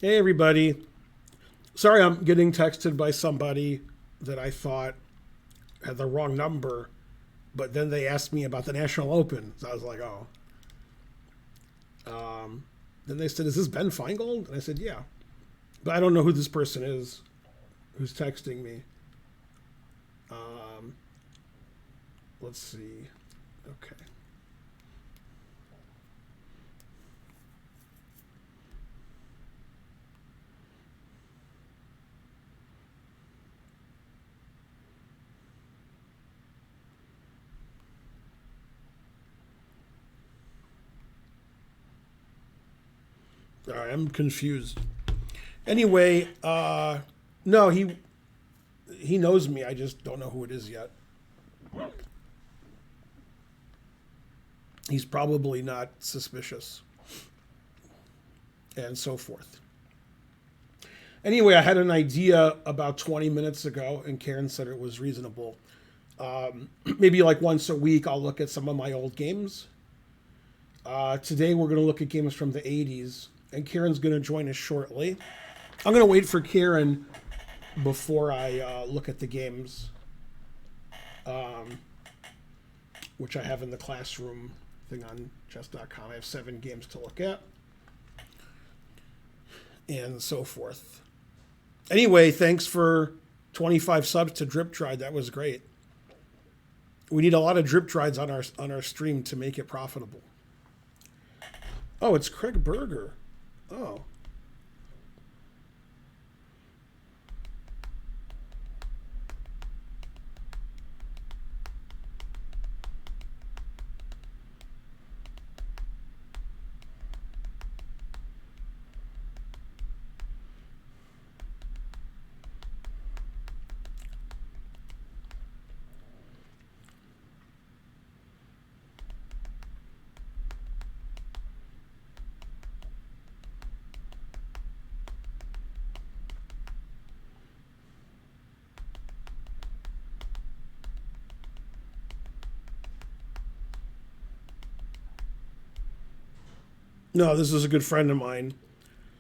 Hey, everybody. Sorry I'm getting texted by somebody that I thought had the wrong number, but then they asked me about the National Open. So I was like, oh. Then they said, is this Ben Feingold? And I said, yeah. But I don't know who this person is who's texting me. Um, let's see. Okay. All right, I'm confused. Anyway, no, he knows me. I just don't know who it is yet. He's probably not suspicious, and so forth. Anyway, I had an idea about 20 minutes ago, and Karen said it was reasonable. Maybe like once a week, I'll look at some of my old games. Today, we're going to look at games from the 80s, and Karen's going to join us shortly. I'm going to wait for Karen before I look at the games, which I have in the classroom thing on chess.com. I have 7 games to look at, and so forth. Anyway, thanks for 25 subs to Drip Tried. That was great. We need a lot of Drip Trieds on our stream to make it profitable. Oh, it's Craig Berger. Oh. No, this is a good friend of mine.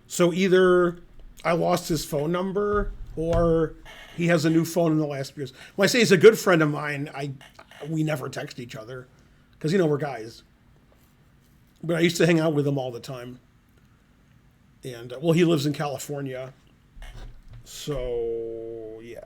So either I lost his phone number or he has a new phone in the last years. When I say he's a good friend of mine, we never text each other because we're guys. But I used to hang out with him all the time. And well, he lives in California, so yeah.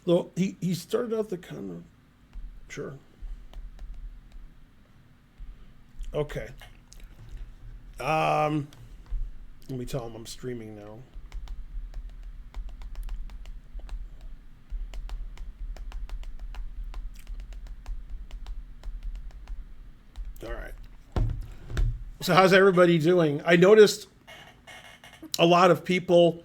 Well, he started out the kind of sure. Okay. Um, Let me tell him I'm streaming now. All right. So how's everybody doing? I noticed a lot of people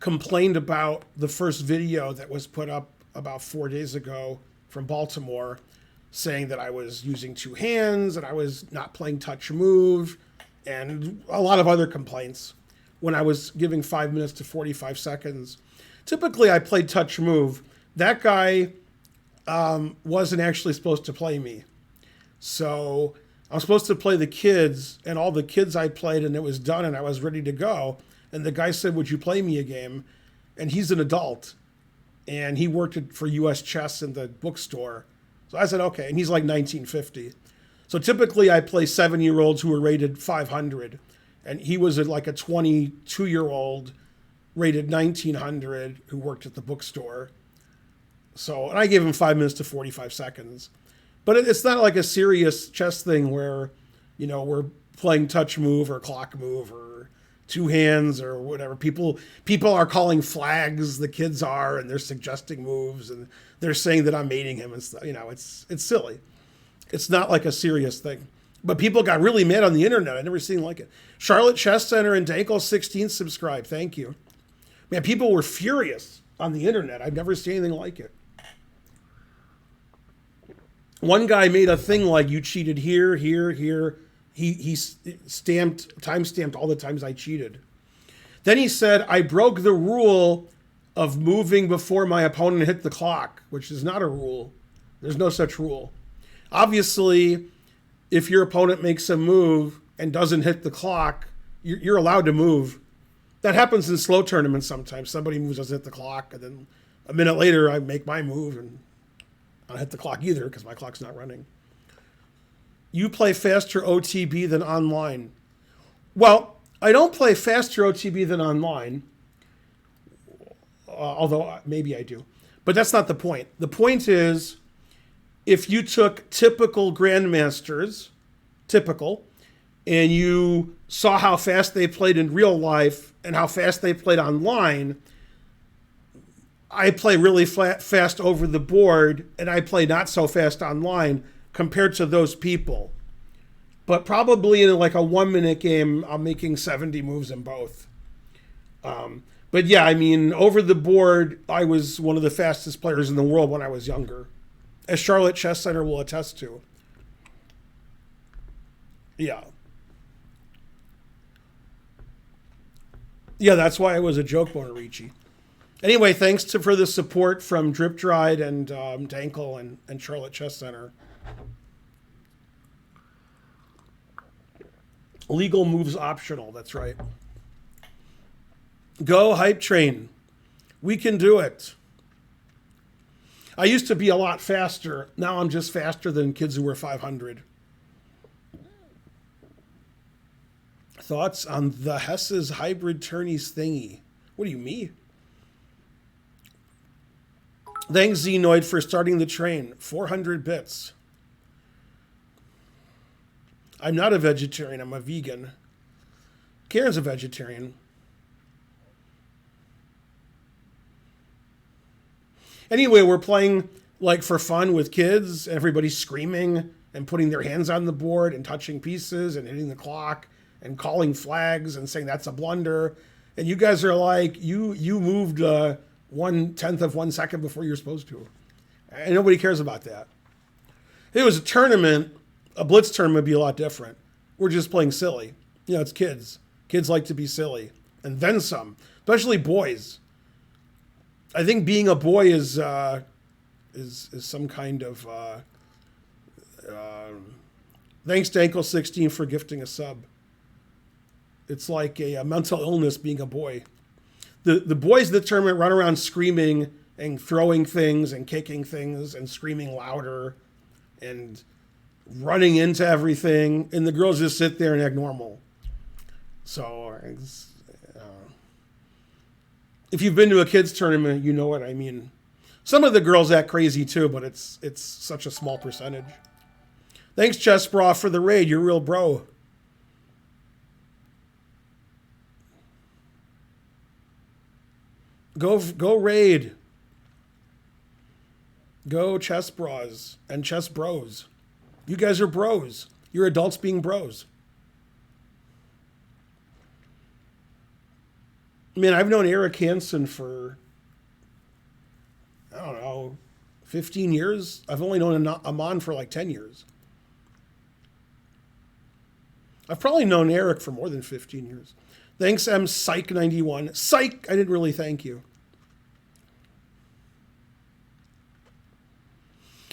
complained about the first video that was put up about 4 days ago from Baltimore, saying that I was using two hands and I was not playing touch move, and a lot of other complaints when I was giving 5 minutes to 45 seconds. Typically, I played touch move. That guy wasn't actually supposed to play me. So I was supposed to play the kids, and all the kids I played, and it was done, and I was ready to go. And the guy said, would you play me a game? And he's an adult, and he worked for U.S. Chess in the bookstore. So I said, okay. And he's like 1950. So typically I play 7-year-olds who are rated 500. And he was like a 22-year-old rated 1900 who worked at the bookstore. So, and I gave him 5 minutes to 45 seconds. But it's not like a serious chess thing where, we're playing touch move or clock move or two hands or whatever. People are calling flags, the kids are, and they're suggesting moves, and they're saying that I'm mating him and stuff. It's silly. It's not like a serious thing. But people got really mad on the internet. I've never seen like it. Charlotte Chess Center and Dankel 16 subscribe. Thank you. Man, people were furious on the internet. I've never seen anything like it. One guy made a thing like, you cheated here, here, here. He time stamped all the times I cheated. Then he said, I broke the rule of moving before my opponent hit the clock, which is not a rule. There's no such rule. Obviously, if your opponent makes a move and doesn't hit the clock, you're allowed to move. That happens in slow tournaments sometimes. Somebody moves, doesn't hit the clock, and then a minute later I make my move and I don't hit the clock either because my clock's not running. You play faster OTB than online. Well, I don't play faster OTB than online, although maybe I do. But that's not the point. The point is, if you took typical grandmasters, and you saw how fast they played in real life and how fast they played online, I play really fast over the board, and I play not so fast online compared to those people. But probably in like a 1 minute game, I'm making 70 moves in both. But yeah, I mean, over the board, I was one of the fastest players in the world when I was younger, as Charlotte Chess Center will attest to. Yeah. Yeah, that's why I was a joke, Bonarici. Anyway, thanks for the support from Drip Dried and Dankel and Charlotte Chess Center. Legal moves optional, that's right. Go Hype Train. We can do it. I used to be a lot faster. Now I'm just faster than kids who were 500. Thoughts on the Hess's hybrid tourneys thingy? What do you mean? Thanks, Xenoid, for starting the train. 400 bits. I'm not a vegetarian. I'm a vegan. Karen's a vegetarian. Anyway, we're playing like for fun with kids. Everybody's screaming and putting their hands on the board and touching pieces and hitting the clock and calling flags and saying that's a blunder. And you guys are like, you moved 1/10 of 1 second before you're supposed to. And nobody cares about that. If it was a tournament, a blitz tournament would be a lot different. We're just playing silly. You know, it's kids. Kids like to be silly. And then some, especially boys. I think being a boy is some kind of... thanks to Ankle16 for gifting a sub. It's like a mental illness being a boy. The boys in the tournament run around screaming and throwing things and kicking things and screaming louder and running into everything, and the girls just sit there and act normal. So if you've been to a kids tournament, you know what I mean. Some of the girls act crazy too, but it's such a small percentage. Thanks, Chess Bra, for the raid. You're a real bro. Go raid. Go Chess Bras and Chess Bros. You guys are bros. You're adults being bros. I mean, I've known Eric Hansen for, I don't know, 15 years. I've only known Aman for like 10 years. I've probably known Eric for more than 15 years. Thanks, M. Psych91. Psych! I didn't really thank you.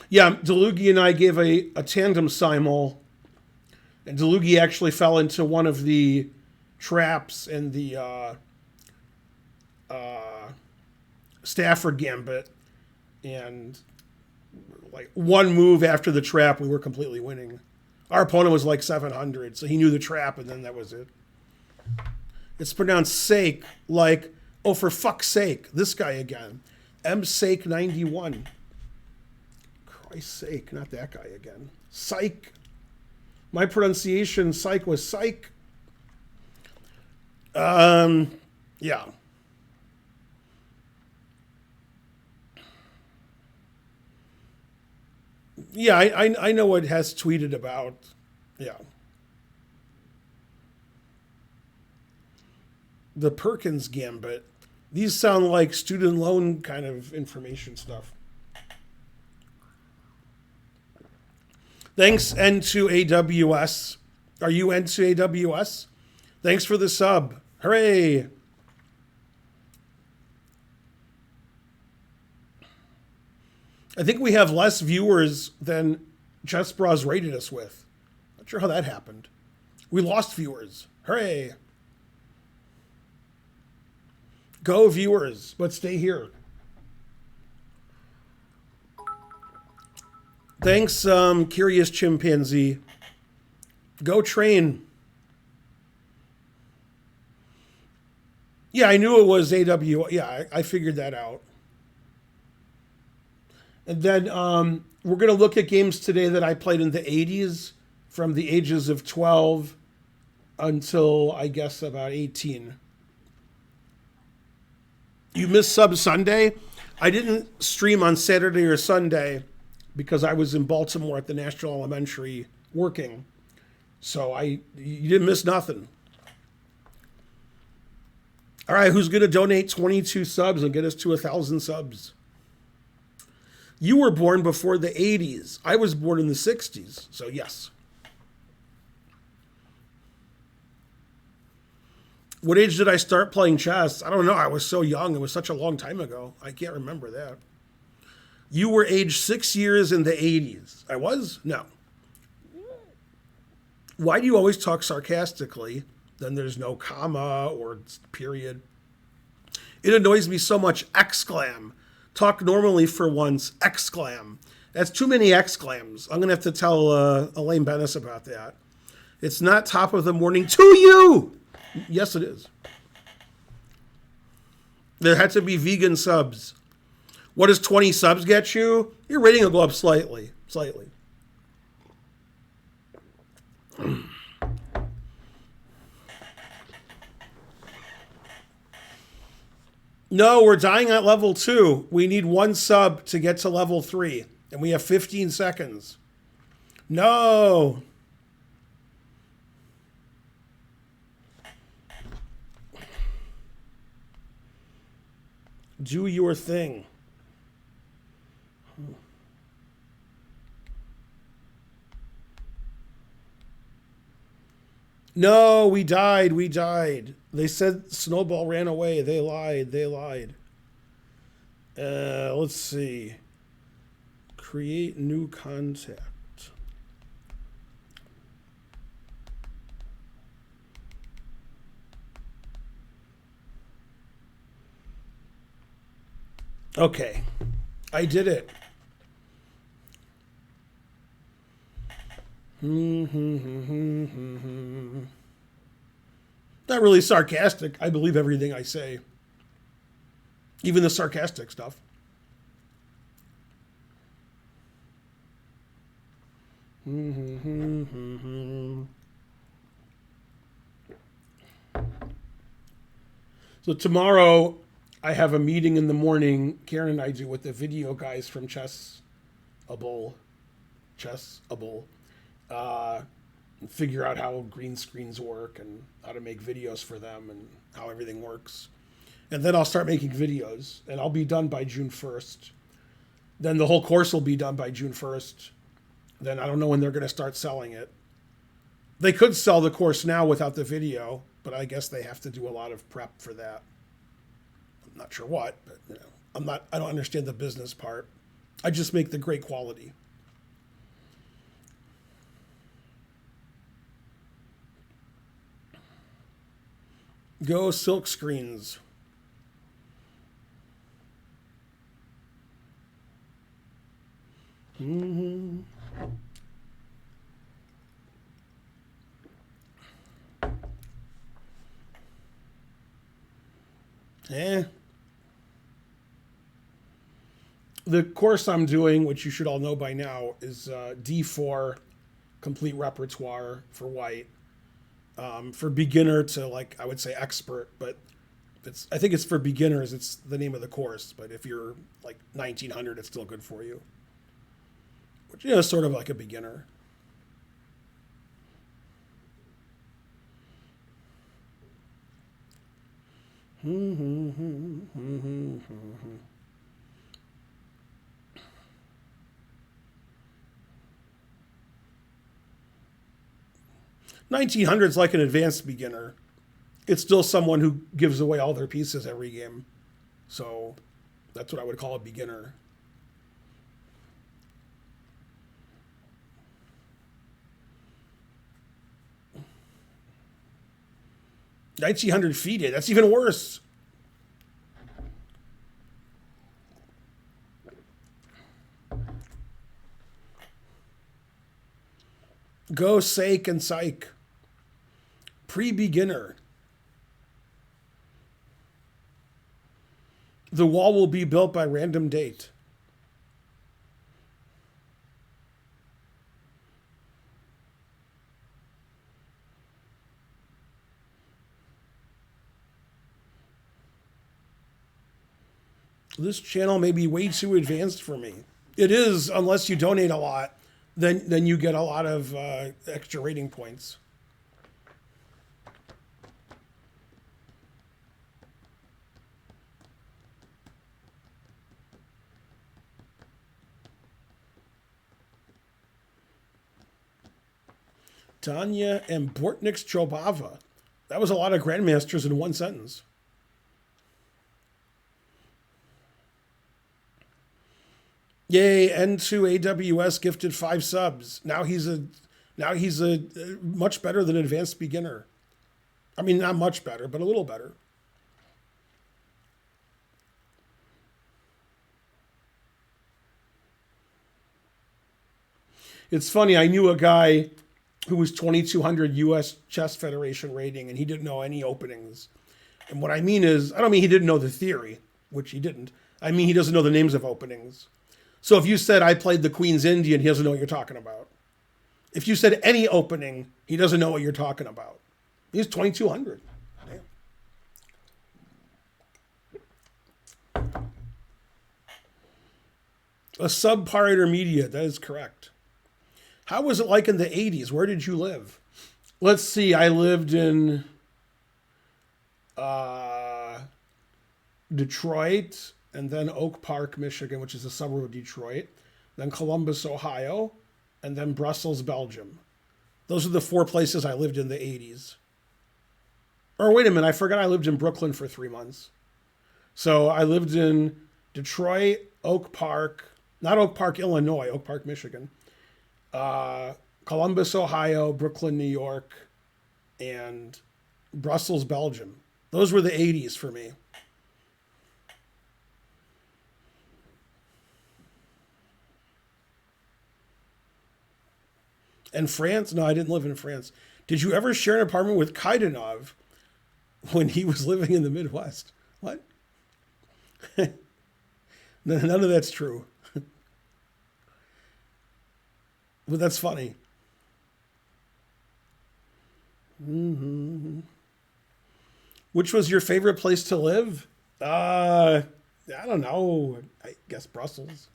Yeah, Delugi and I gave a tandem simul, and Delugi actually fell into one of the traps in the Stafford Gambit, and like one move after the trap, we were completely winning. Our opponent was like 700, so he knew the trap, and then that was it. It's pronounced sake, like, oh, for fuck's sake, this guy again. M-Sake91. Christ's sake, not that guy again. Psych. My pronunciation, psych, was psych. Yeah. Yeah, I know what Hess tweeted about. Yeah. The Perkins Gambit. These sound like student loan kind of information stuff. Thanks, N2AWS. Are you N2AWS? Thanks for the sub. Hooray. I think we have less viewers than Chess Bros rated us with. Not sure how that happened. We lost viewers. Hooray. Go viewers, but stay here. Thanks, Curious Chimpanzee. Go train. Yeah, I knew it was AW. Yeah, I figured that out. And then we're going to look at games today that I played in the 80s from the ages of 12 until, I guess, about 18. You missed Sub Sunday? I didn't stream on Saturday or Sunday because I was in Baltimore at the National Elementary working. So you didn't miss nothing. All right, who's going to donate 22 subs and get us to 1,000 subs? You were born before the 80s. I was born in the 60s, so yes. What age did I start playing chess? I don't know. I was so young. It was such a long time ago. I can't remember that. You were age 6 years in the 80s. I was? No. Why do you always talk sarcastically? Then there's no comma or period. It annoys me so much. Exclam. Talk normally for once. Exclam. That's too many exclams. I'm going to have to tell Elaine Bennis about that. It's not top of the morning to you. Yes, it is. There had to be vegan subs. What does 20 subs get you? Your rating will go up slightly. Slightly. No, we're dying at level 2. We need 1 sub to get to level 3. And we have 15 seconds. No. Do your thing. No, we died. We died. They said Snowball ran away. They lied. They lied. Let's see. Create new contact. Okay. I did it. Not really sarcastic. I believe everything I say. Even the sarcastic stuff. So tomorrow I have a meeting in the morning, Karen and I do, with the video guys from Chess-able. Figure out how green screens work and how to make videos for them and how everything works. And then I'll start making videos, and I'll be done by June 1st. Then the whole course will be done by June 1st. Then I don't know when they're going to start selling it. They could sell the course now without the video, but I guess they have to do a lot of prep for that. I'm not sure what, but I don't understand the business part. I just make the great quality. Go silk screens. The course I'm doing, which you should all know by now, is D4 complete repertoire for white. For beginner to, like, I would say expert, but I think it's for beginners. It's the name of the course, but if you're like 1900, it's still good for you. Which, is sort of like a beginner. $1,900's like an advanced beginner. It's still someone who gives away all their pieces every game. So that's what I would call a beginner. 1900 feet. That's even worse. Go sake and psych. Pre-beginner. The wall will be built by random date. This channel may be way too advanced for me. It is, unless you donate a lot, then you get a lot of extra rating points. Tanya and Bortniks Chobava. That was a lot of grandmasters in one sentence. Yay, N2 AWS gifted 5 subs. Now he's a much better than advanced beginner. I mean, not much better, but a little better. It's funny, I knew a guy who was 2,200 US Chess Federation rating, and he didn't know any openings. And what I mean is, I don't mean he didn't know the theory, which he didn't. I mean he doesn't know the names of openings. So if you said, I played the Queen's Indian, he doesn't know what you're talking about. If you said any opening, he doesn't know what you're talking about. He's 2,200. Damn. A subpar intermediate, that is correct. How was it like in the 80s? Where did you live? Let's see, I lived in Detroit, and then Oak Park, Michigan, which is a suburb of Detroit, then Columbus, Ohio, and then Brussels, Belgium. Those are the 4 places I lived in the 80s. Or wait a minute, I forgot I lived in Brooklyn for 3 months. So I lived in Detroit, Oak Park, not Oak Park, Illinois, Oak Park, Michigan, Columbus, Ohio, Brooklyn, New York, and Brussels, Belgium. Those were the 80s for me. And France? No, I didn't live in France. Did you ever share an apartment with Kaidanov when he was living in the Midwest? What? None of that's true. But that's funny. Mm-hmm. Which was your favorite place to live? I don't know. I guess Brussels.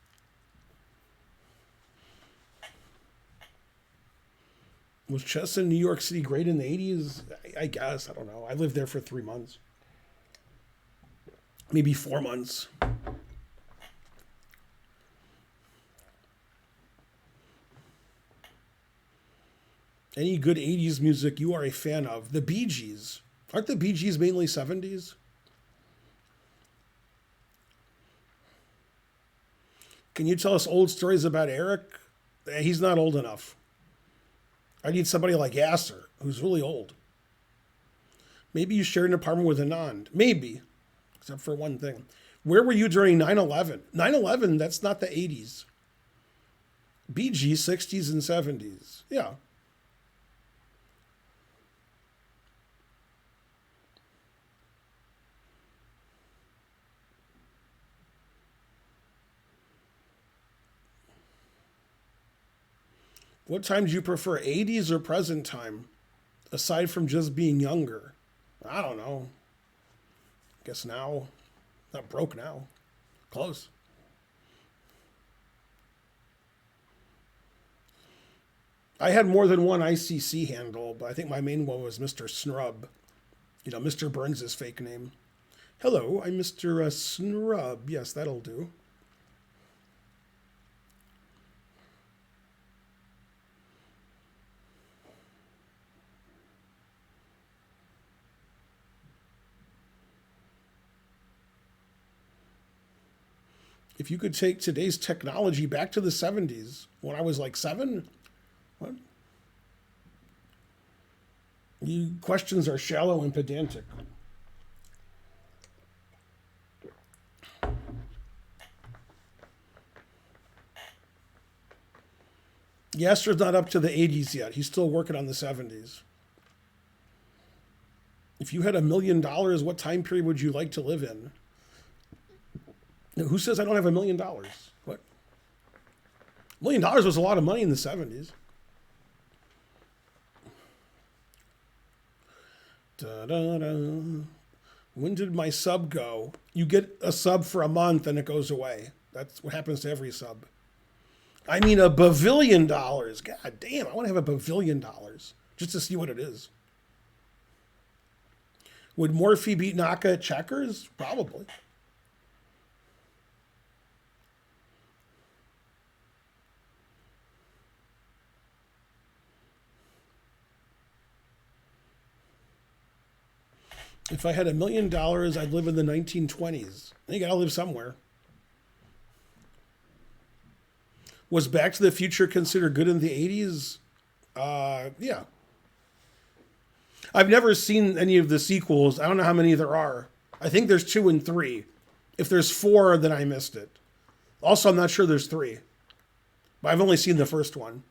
Was chess in New York City great in the 80s? I guess. I don't know. I lived there for 3 months. Maybe 4 months. Any good 80s music you are a fan of? The Bee Gees. Aren't the Bee Gees mainly 70s? Can you tell us old stories about Eric? He's not old enough. I need somebody like Yasser, who's really old. Maybe you shared an apartment with Anand. Maybe, except for one thing. Where were you during 9/11? 9/11, that's not the 80s. BG, 60s and 70s. Yeah. What time do you prefer, 80s or present time? Aside from just being younger. I don't know. Guess now. Not broke now. Close. I had more than one ICC handle, but I think my main one was Mr. Snrub. You know, Mr. Burns' fake name. Hello, I'm Mr. Snrub. Yes, that'll do. If you could take today's technology back to the 70s, when I was like 7, what? You questions are shallow and pedantic. Yasser's not up to the 80s yet. He's still working on the 70s. If you had $1 million, what time period would you like to live in? Who says I don't have $1 million? What? $1 million was a lot of money in the 70s. Da-da-da. When did my sub go? You get a sub for a month and it goes away. That's what happens to every sub. I mean, $1 billion. God damn, I want to have $1 billion just to see what it is. Would Morphe beat Naka at checkers? Probably. If I had $1 million, I'd live in the 1920s. You gotta live somewhere. Was Back to the Future considered good in the 80s? Yeah. I've never seen any of the sequels. I don't know how many there are. I think there's 2 and 3. If there's 4, then I missed it. Also, I'm not sure there's 3. But I've only seen the first one.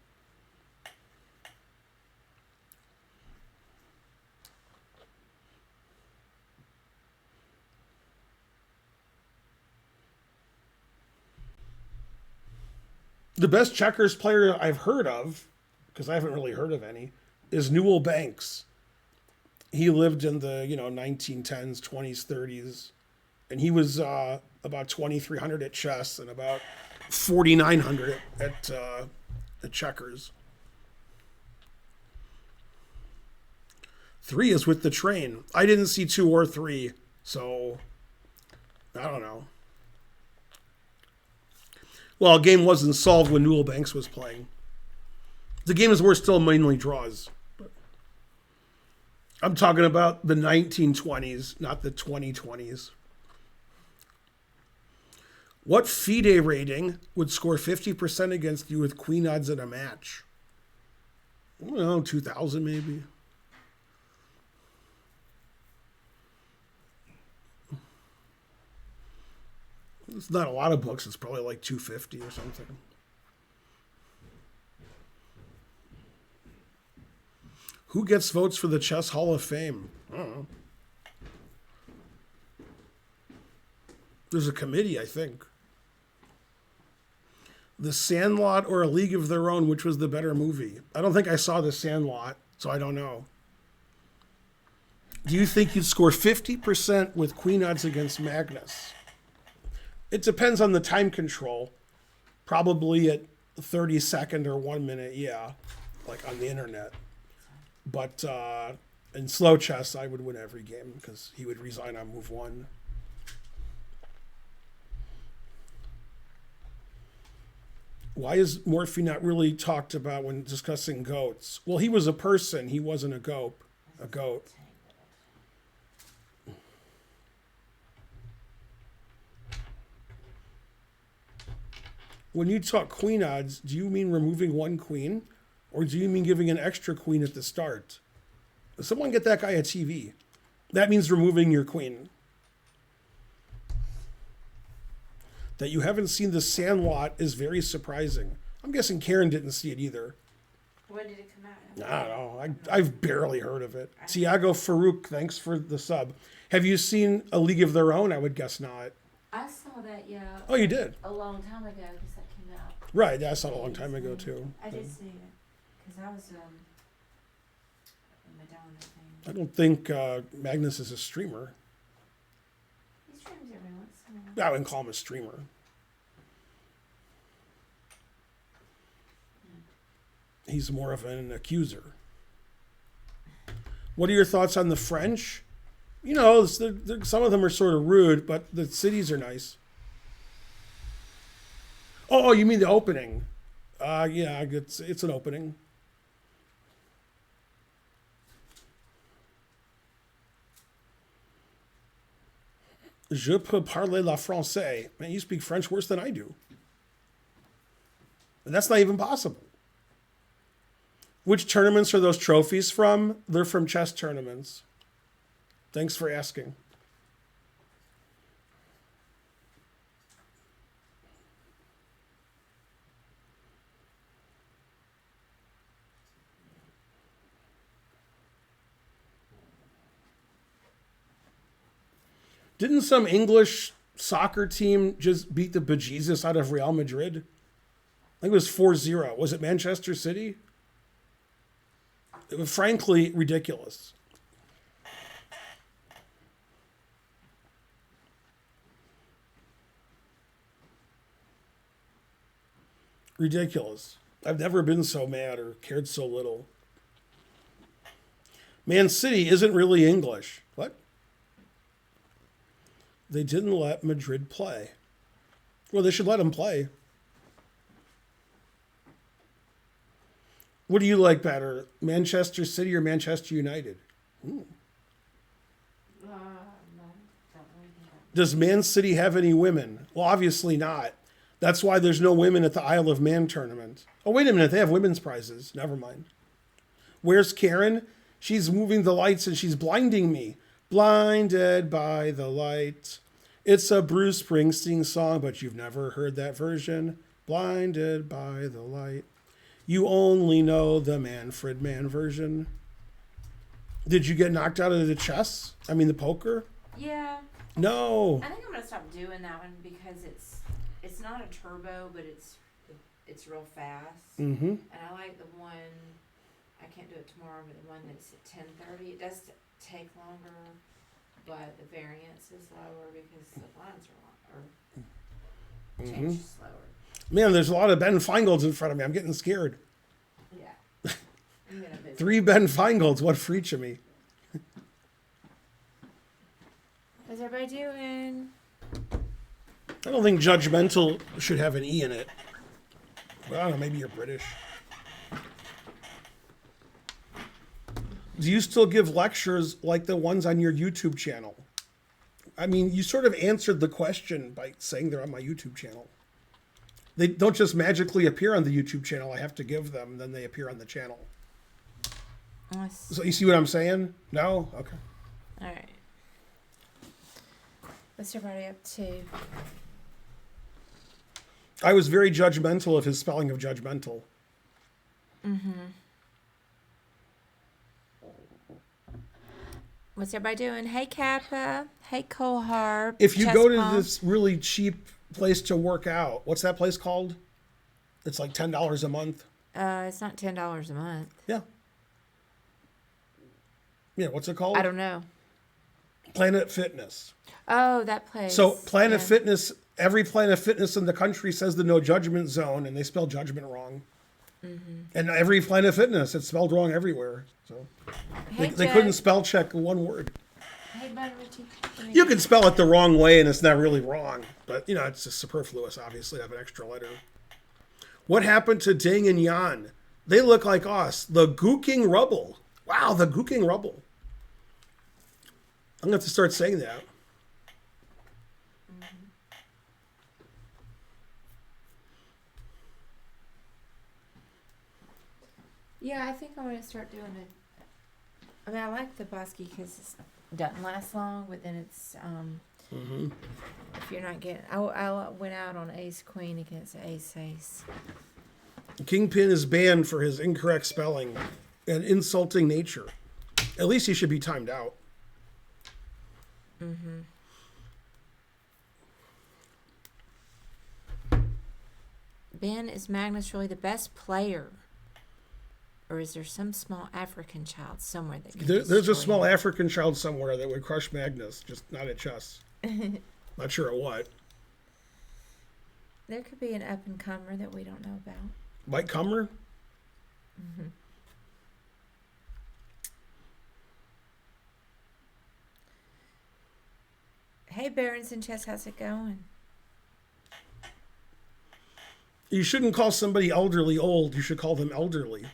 The best checkers player I've heard of, because I haven't really heard of any, is Newell Banks. He lived in the 1910s, 20s, 30s, and he was about 2,300 at chess and about 4,900 at checkers. 3 is with the train. I didn't see 2 or 3, so I don't know. Well, a game wasn't solved when Newell Banks was playing. The games were still mainly draws. But I'm talking about the 1920s, not the 2020s. What FIDE rating would score 50% against you with queen odds in a match? I don't know, 2,000 maybe. It's not a lot of books. It's probably like 250 or something. Who gets votes for the Chess Hall of Fame? I don't know. There's a committee, I think. The Sandlot or A League of Their Own, which was the better movie? I don't think I saw The Sandlot, so I don't know. Do you think you'd score 50% with queen odds against Magnus? It depends on the time control. Probably at 30 second or 1 minute, yeah, like on the internet. But in slow chess, I would win every game because he would resign on move 1. Why is Morphe not really talked about when discussing goats? Well, he was a person. He wasn't a goat. A goat. When you talk queen odds, do you mean removing 1 queen? Or do you mean giving an extra queen at the start? Someone get that guy a TV. That means removing your queen. That you haven't seen The Sandlot is very surprising. I'm guessing Karen didn't see it either. When did it come out? I don't know. I've barely heard of it. Tiago Farouk, thanks for the sub. Have you seen A League of Their Own? I would guess not. I saw that, yeah. Oh, you did? A long time ago, because that came out. Right, yeah, I saw it a long time ago, too. I did see it, because I was Madonna thing. I don't think Magnus is a streamer. He streams every once in a while. I wouldn't call him a streamer. He's more of an accuser. What are your thoughts on the French? You know, some of them are sort of rude, but the cities are nice. Oh, you mean the opening? Yeah, it's an opening. Je peux parler la français. Man, you speak French worse than I do. And that's not even possible. Which tournaments are those trophies from? They're from chess tournaments. Thanks for asking. Didn't some English soccer team just beat the bejesus out of Real Madrid? I think it was 4-0. Was it Manchester City? It was frankly ridiculous. Ridiculous. I've never been so mad or cared so little. Man City isn't really English. What? They didn't let Madrid play. Well, they should let them play. What do you like better, Manchester City or Manchester United? No, don't really think Does Man City have any women? Well, obviously not. That's why there's no women at the Isle of Man tournament. Oh, wait a minute. They have women's prizes. Never mind. Where's Karen? She's moving the lights and she's blinding me. Blinded by the light. It's a Bruce Springsteen song, but you've never heard that version. Blinded by the light. You only know the Manfred Mann version. Did you get knocked out of the chess? I mean, the poker? Yeah. No. I think I'm gonna stop doing that one because it's not a turbo, but it's real fast. Mm-hmm. And I like the one. I can't do it tomorrow, but the one that's at 10:30. It does take longer, but the variance is lower because the lines are change slower. Man, there's a lot of Ben Feingolds in front of me. I'm getting scared. Yeah. I'm gonna visit. 3 Ben Feingolds. What for each of me? How's everybody doing? I don't think judgmental should have an E in it. But I don't know, maybe you're British. Do you still give lectures like the ones on your YouTube channel? I mean, you sort of answered the question by saying they're on my YouTube channel. They don't just magically appear on the YouTube channel. I have to give them, then they appear on the channel. So you see what I'm saying? No? Okay. All right. What's everybody up to? I was very judgmental of his spelling of judgmental. Mm-hmm. What's everybody doing? Hey, Kappa. Hey, Cole Harp. If you go to this really cheap place to work out, what's that place called? It's like $10 a month. It's not $10 a month. Yeah. Yeah, what's it called? I don't know. Planet Fitness. Oh, that place. So Planet Fitness, every Planet Fitness in the country says the no judgment zone, and they spell judgment wrong. Mm-hmm. And every Planet Fitness, it's spelled wrong everywhere. So Hey, they couldn't spell check one word. Hey, Bud Richie. You can spell it the wrong way, and it's not really wrong. But, you know, it's just superfluous, obviously, to have an extra letter. What happened to Ding and Yan? They look like us. The Gooking Rubble. Wow, the Gooking Rubble. I'm going to have to start saying that. Yeah, I think I'm going to start doing it. I mean, I like the Bosky because it doesn't last long, but then it's, if you're not getting, I went out on Ace Queen against Ace Ace. Kingpin is banned for his incorrect spelling and insulting nature. At least he should be timed out. Mm-hmm. Ben, is Magnus really the best player? Or is there some small African child somewhere that can There's a small him? African child somewhere that would crush Magnus, just not at chess. Not sure at what. There could be an up-and-comer that we don't know about. Mike Comer? Mm-hmm. Hey, Barons and Chess, how's it going? You shouldn't call somebody elderly old. You should call them elderly.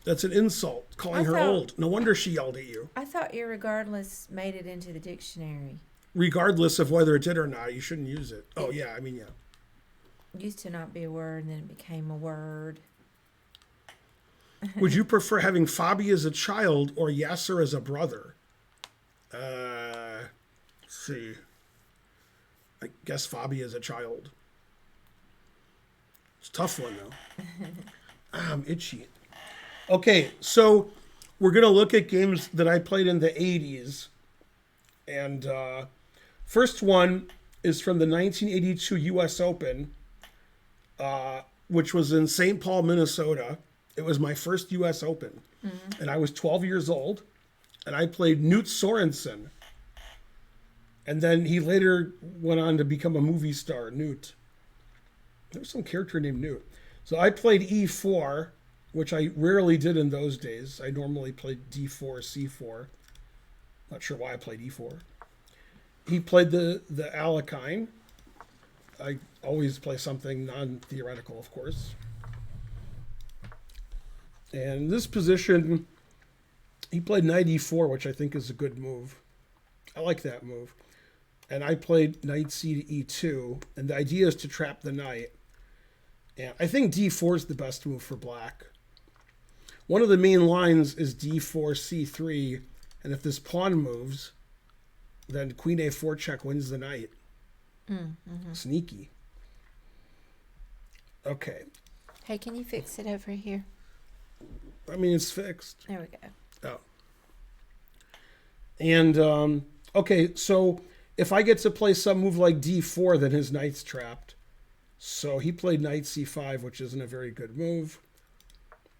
That's an insult, calling her old. No wonder she yelled at you. I thought irregardless made it into the dictionary. Regardless of whether it did or not, you shouldn't use it. Oh, yeah, I mean, yeah. Used to not be a word, and then it became a word. Would you prefer having Fabi as a child or Yasser as a brother? Let's see. I guess Fabi as a child. It's a tough one, though. I'm itchy. Okay, so we're going to look at games that I played in the 80s. And first one is from the 1982 U.S. Open, which was in St. Paul, Minnesota. It was my first U.S. Open. Mm-hmm. And I was 12 years old. And I played Knut Sorensen. And then he later went on to become a movie star, Knut. There was some character named Knut. So I played E4, which I rarely did in those days. I normally played D4, C4. Not sure why I played E4. He played the Alekhine. I always play something non-theoretical, of course. And this position, he played knight E4, which I think is a good move. I like that move. And I played knight C to E2, and the idea is to trap the knight. And I think D4 is the best move for black. One of the main lines is D4, C3, and if this pawn moves, then Queen A4 check wins the knight. Mm-hmm. Sneaky. Okay. Hey, can you fix it over here? I mean, it's fixed. There we go. Oh. And, okay, so if I get to play some move like D4, then his knight's trapped. So he played knight C5, which isn't a very good move.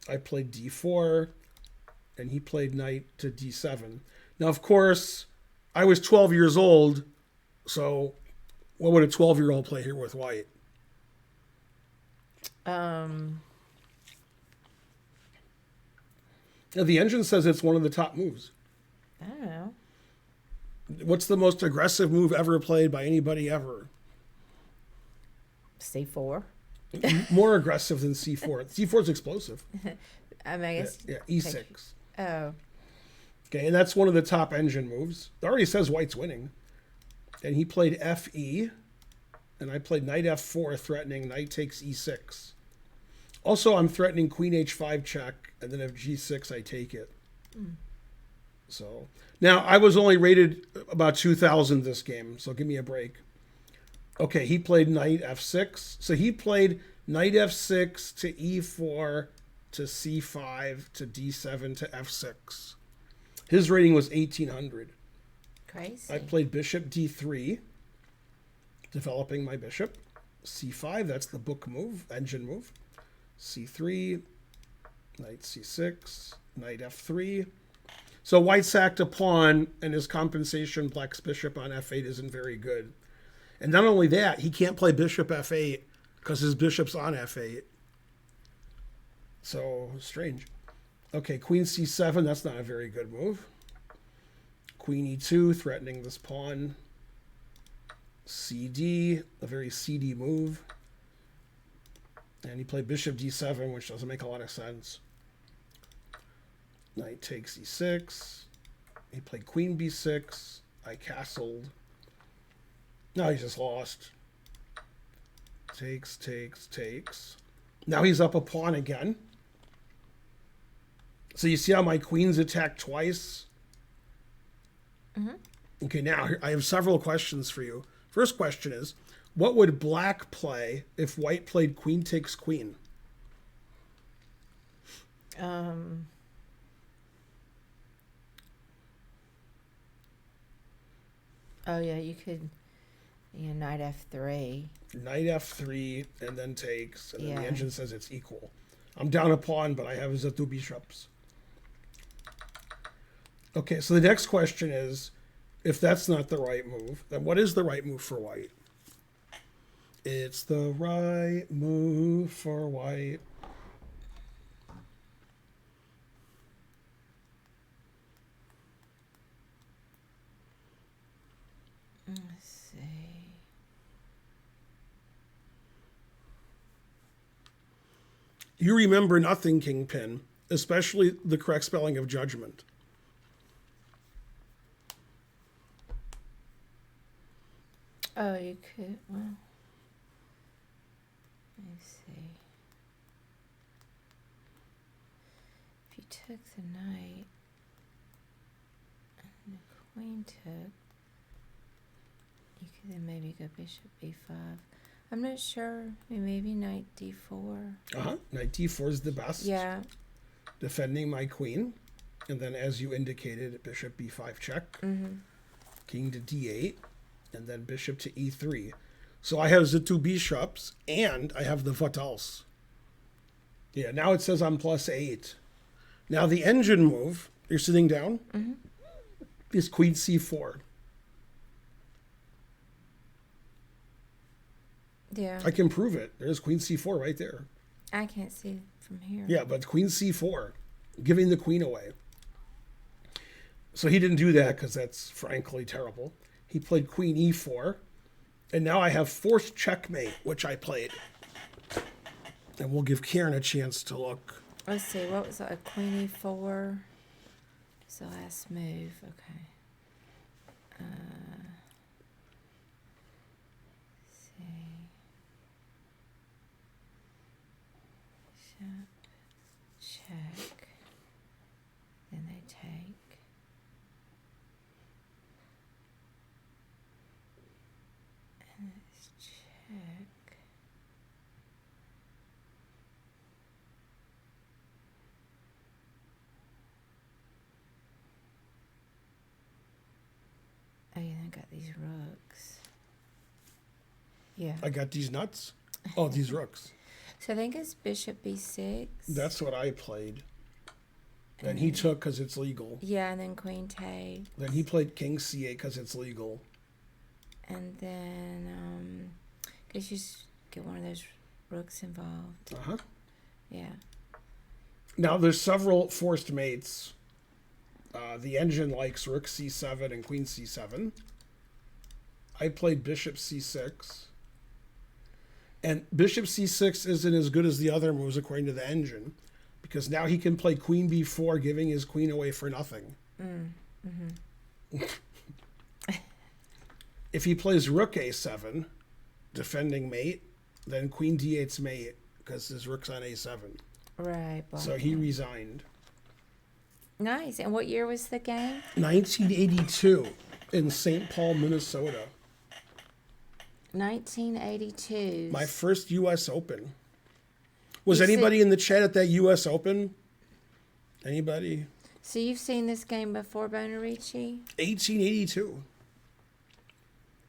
I played D4, and he played knight to D7. Now, of course, I was 12 years old, so what would a 12-year-old play here with white? Now, the engine says it's one of the top moves. I don't know. What's the most aggressive move ever played by anybody ever? C4. More aggressive than C4. C4 is explosive. I mean, I guess. Yeah, E6. Oh. Okay, and that's one of the top engine moves. It already says white's winning. And he played FE, and I played knight F4, threatening knight takes E6. Also, I'm threatening queen H5 check, and then if G6, I take it. So, now, I was only rated about 2,000 this game, so give me a break. Okay, he played knight F6. So he played knight F6 to E4 to C5 to D7 to F6. His rating was 1,800. Crazy. I played bishop D3, developing my bishop. C5, that's the book move, engine move. C3, knight C6, knight F3. So white sacked a pawn, and his compensation, black's bishop on F8, isn't very good. And not only that, he can't play bishop F8 because his bishop's on F8. So, strange. Okay, queen C7, that's not a very good move. Queen E2, threatening this pawn. CD, a very CD move. And he played bishop D7, which doesn't make a lot of sense. Knight takes E6. He played queen B6. I castled. No, he's just lost. Takes, takes, takes. Now he's up a pawn again. So you see how my queen's attacked twice? Mm-hmm. Okay, now I have several questions for you. First question is, what would black play if white played queen takes queen? Oh, yeah, you could... Yeah, knight F3. Knight F3 and then takes, and then Yeah. the engine says it's equal. I'm down a pawn, but I have the two bishops. Okay, so the next question is, if that's not the right move, then what is the right move for white? It's the right move for white. Let's see. You remember nothing, Kingpin, especially the correct spelling of judgment. Oh, you could... Well... Let me see. took the knight, and the queen took, you could then maybe go bishop b5. I'm not sure. Maybe knight d4. Knight d4 is the best. Yeah. Defending my queen. And then, as you indicated, bishop b5 check. King to d8. And then bishop to e3. So I have the two bishops, and I have the what else? Yeah, now it says I'm +8. Now the engine move, you're sitting down, is queen c4. Yeah. I can prove it. There's queen c4 right there. I can't see it from here. Yeah, but queen c4, giving the queen away. So he didn't do that because that's frankly terrible. He played queen e4, and now I have forced checkmate, which I played. And we'll give Karen a chance to look. Let's see, what was that? A queen e4? It's the last move. Okay. Let's see. Check. Then they take. And it's check. Oh, yeah, I got these rooks. Yeah. I got these nuts. Oh, these rooks. So I think it's bishop b6. That's what I played. Then he took because it's legal. Yeah, and then queen takes. Then he played king c8 because it's legal. And then, guess you just get one of those rooks involved. Yeah. Now there's several forced mates. The engine likes rook c7 and queen c7. I played bishop c6. And bishop c6 isn't as good as the other moves according to the engine, because now he can play queen b4, giving his queen away for nothing. If he plays rook a7, defending mate, then queen d8's mate, because his rook's on a7. Right. So he resigned. Nice. And what year was the game? 1982 in St. Paul, Minnesota. 1982. My first U.S. Open. Was You anybody in the chat at that U.S. Open? Anybody? So you've seen this game before, Bonarici? 1882.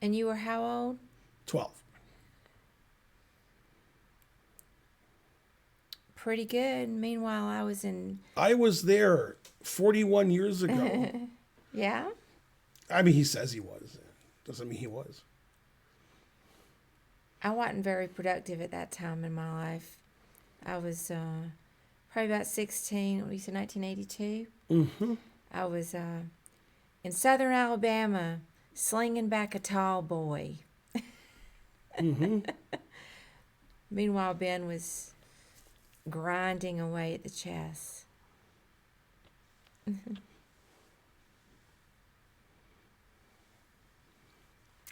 And you were how old? 12. Pretty good. Meanwhile, I was in... I was there 41 years ago. Yeah? I mean, he says he was. Doesn't mean he was. I wasn't very productive at that time in my life. I was probably about 16. What you said, 1982? I was in southern Alabama slinging back a tall boy. Meanwhile, Ben was grinding away at the chess.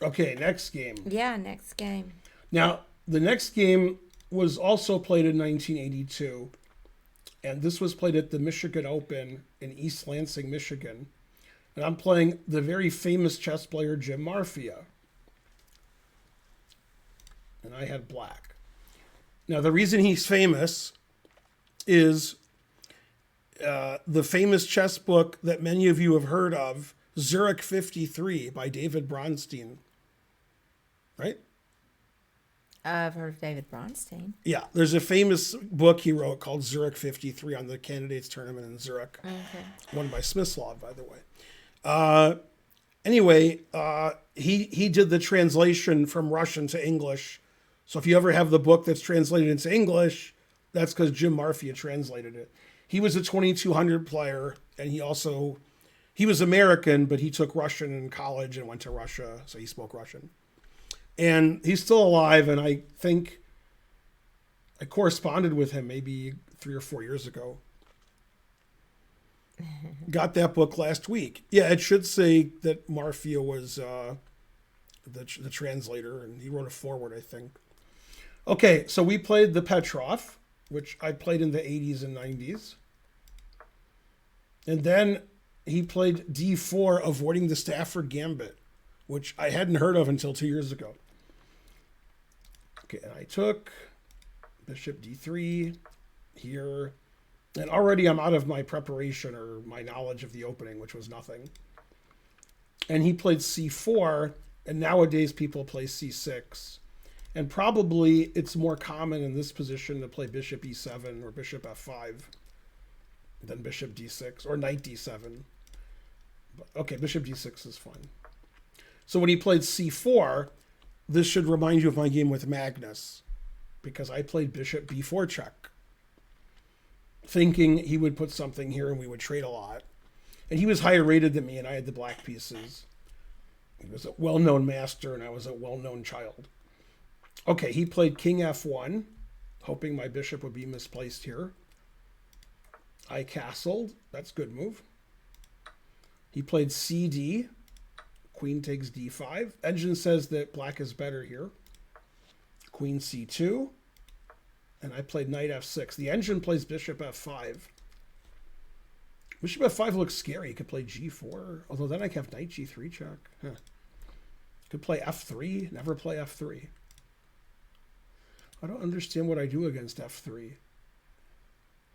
Okay, next game. Yeah, next game. Now, the next game was also played in 1982, and this was played at the Michigan Open in East Lansing, Michigan. And I'm playing the very famous chess player Jim Marfia. And I had black. Now, the reason he's famous is the famous chess book that many of you have heard of, Zurich 53 by David Bronstein. Right? I've heard of David Bronstein. Yeah, there's a famous book he wrote called Zurich 53 on the candidates tournament in Zurich. Okay. Won by Smyslov, by the way. Anyway, he did the translation from Russian to English. So if you ever have the book that's translated into English, that's because Jim Marfia translated it. He was a 2200 player, and he was American, but he took Russian in college and went to Russia, so he spoke Russian. And he's still alive, and I think I corresponded with him maybe 3 or 4 years ago. Got that book last week. Yeah, it should say that Marfia was the translator, and he wrote a foreword, I think. Okay, so we played the Petrov, which I played in the 80s and 90s. And then he played d4, avoiding the Stafford Gambit, which I hadn't heard of until 2 years ago. Okay, and I took bishop d3 here. And already I'm out of my preparation or my knowledge of the opening, which was nothing. And he played c4, and nowadays people play c6. And probably it's more common in this position to play bishop e7 or bishop f5 than bishop d6 or knight d7. Okay, bishop d6 is fine. So when he played c4, this should remind you of my game with Magnus, because I played bishop b4 check, thinking he would put something here and we would trade a lot. And he was higher rated than me, and I had the black pieces. He was a well-known master, and I was a well-known child. Okay, he played king f1, hoping my bishop would be misplaced here. I castled. That's a good move. He played cd. Queen takes d5. Engine says that black is better here. Queen c2. And I played knight f6. The engine plays bishop f5. Bishop f5 looks scary. You could play g4. Although then I have knight g3 check. Huh. Could play f3. Never play f3. I don't understand what I do against f3.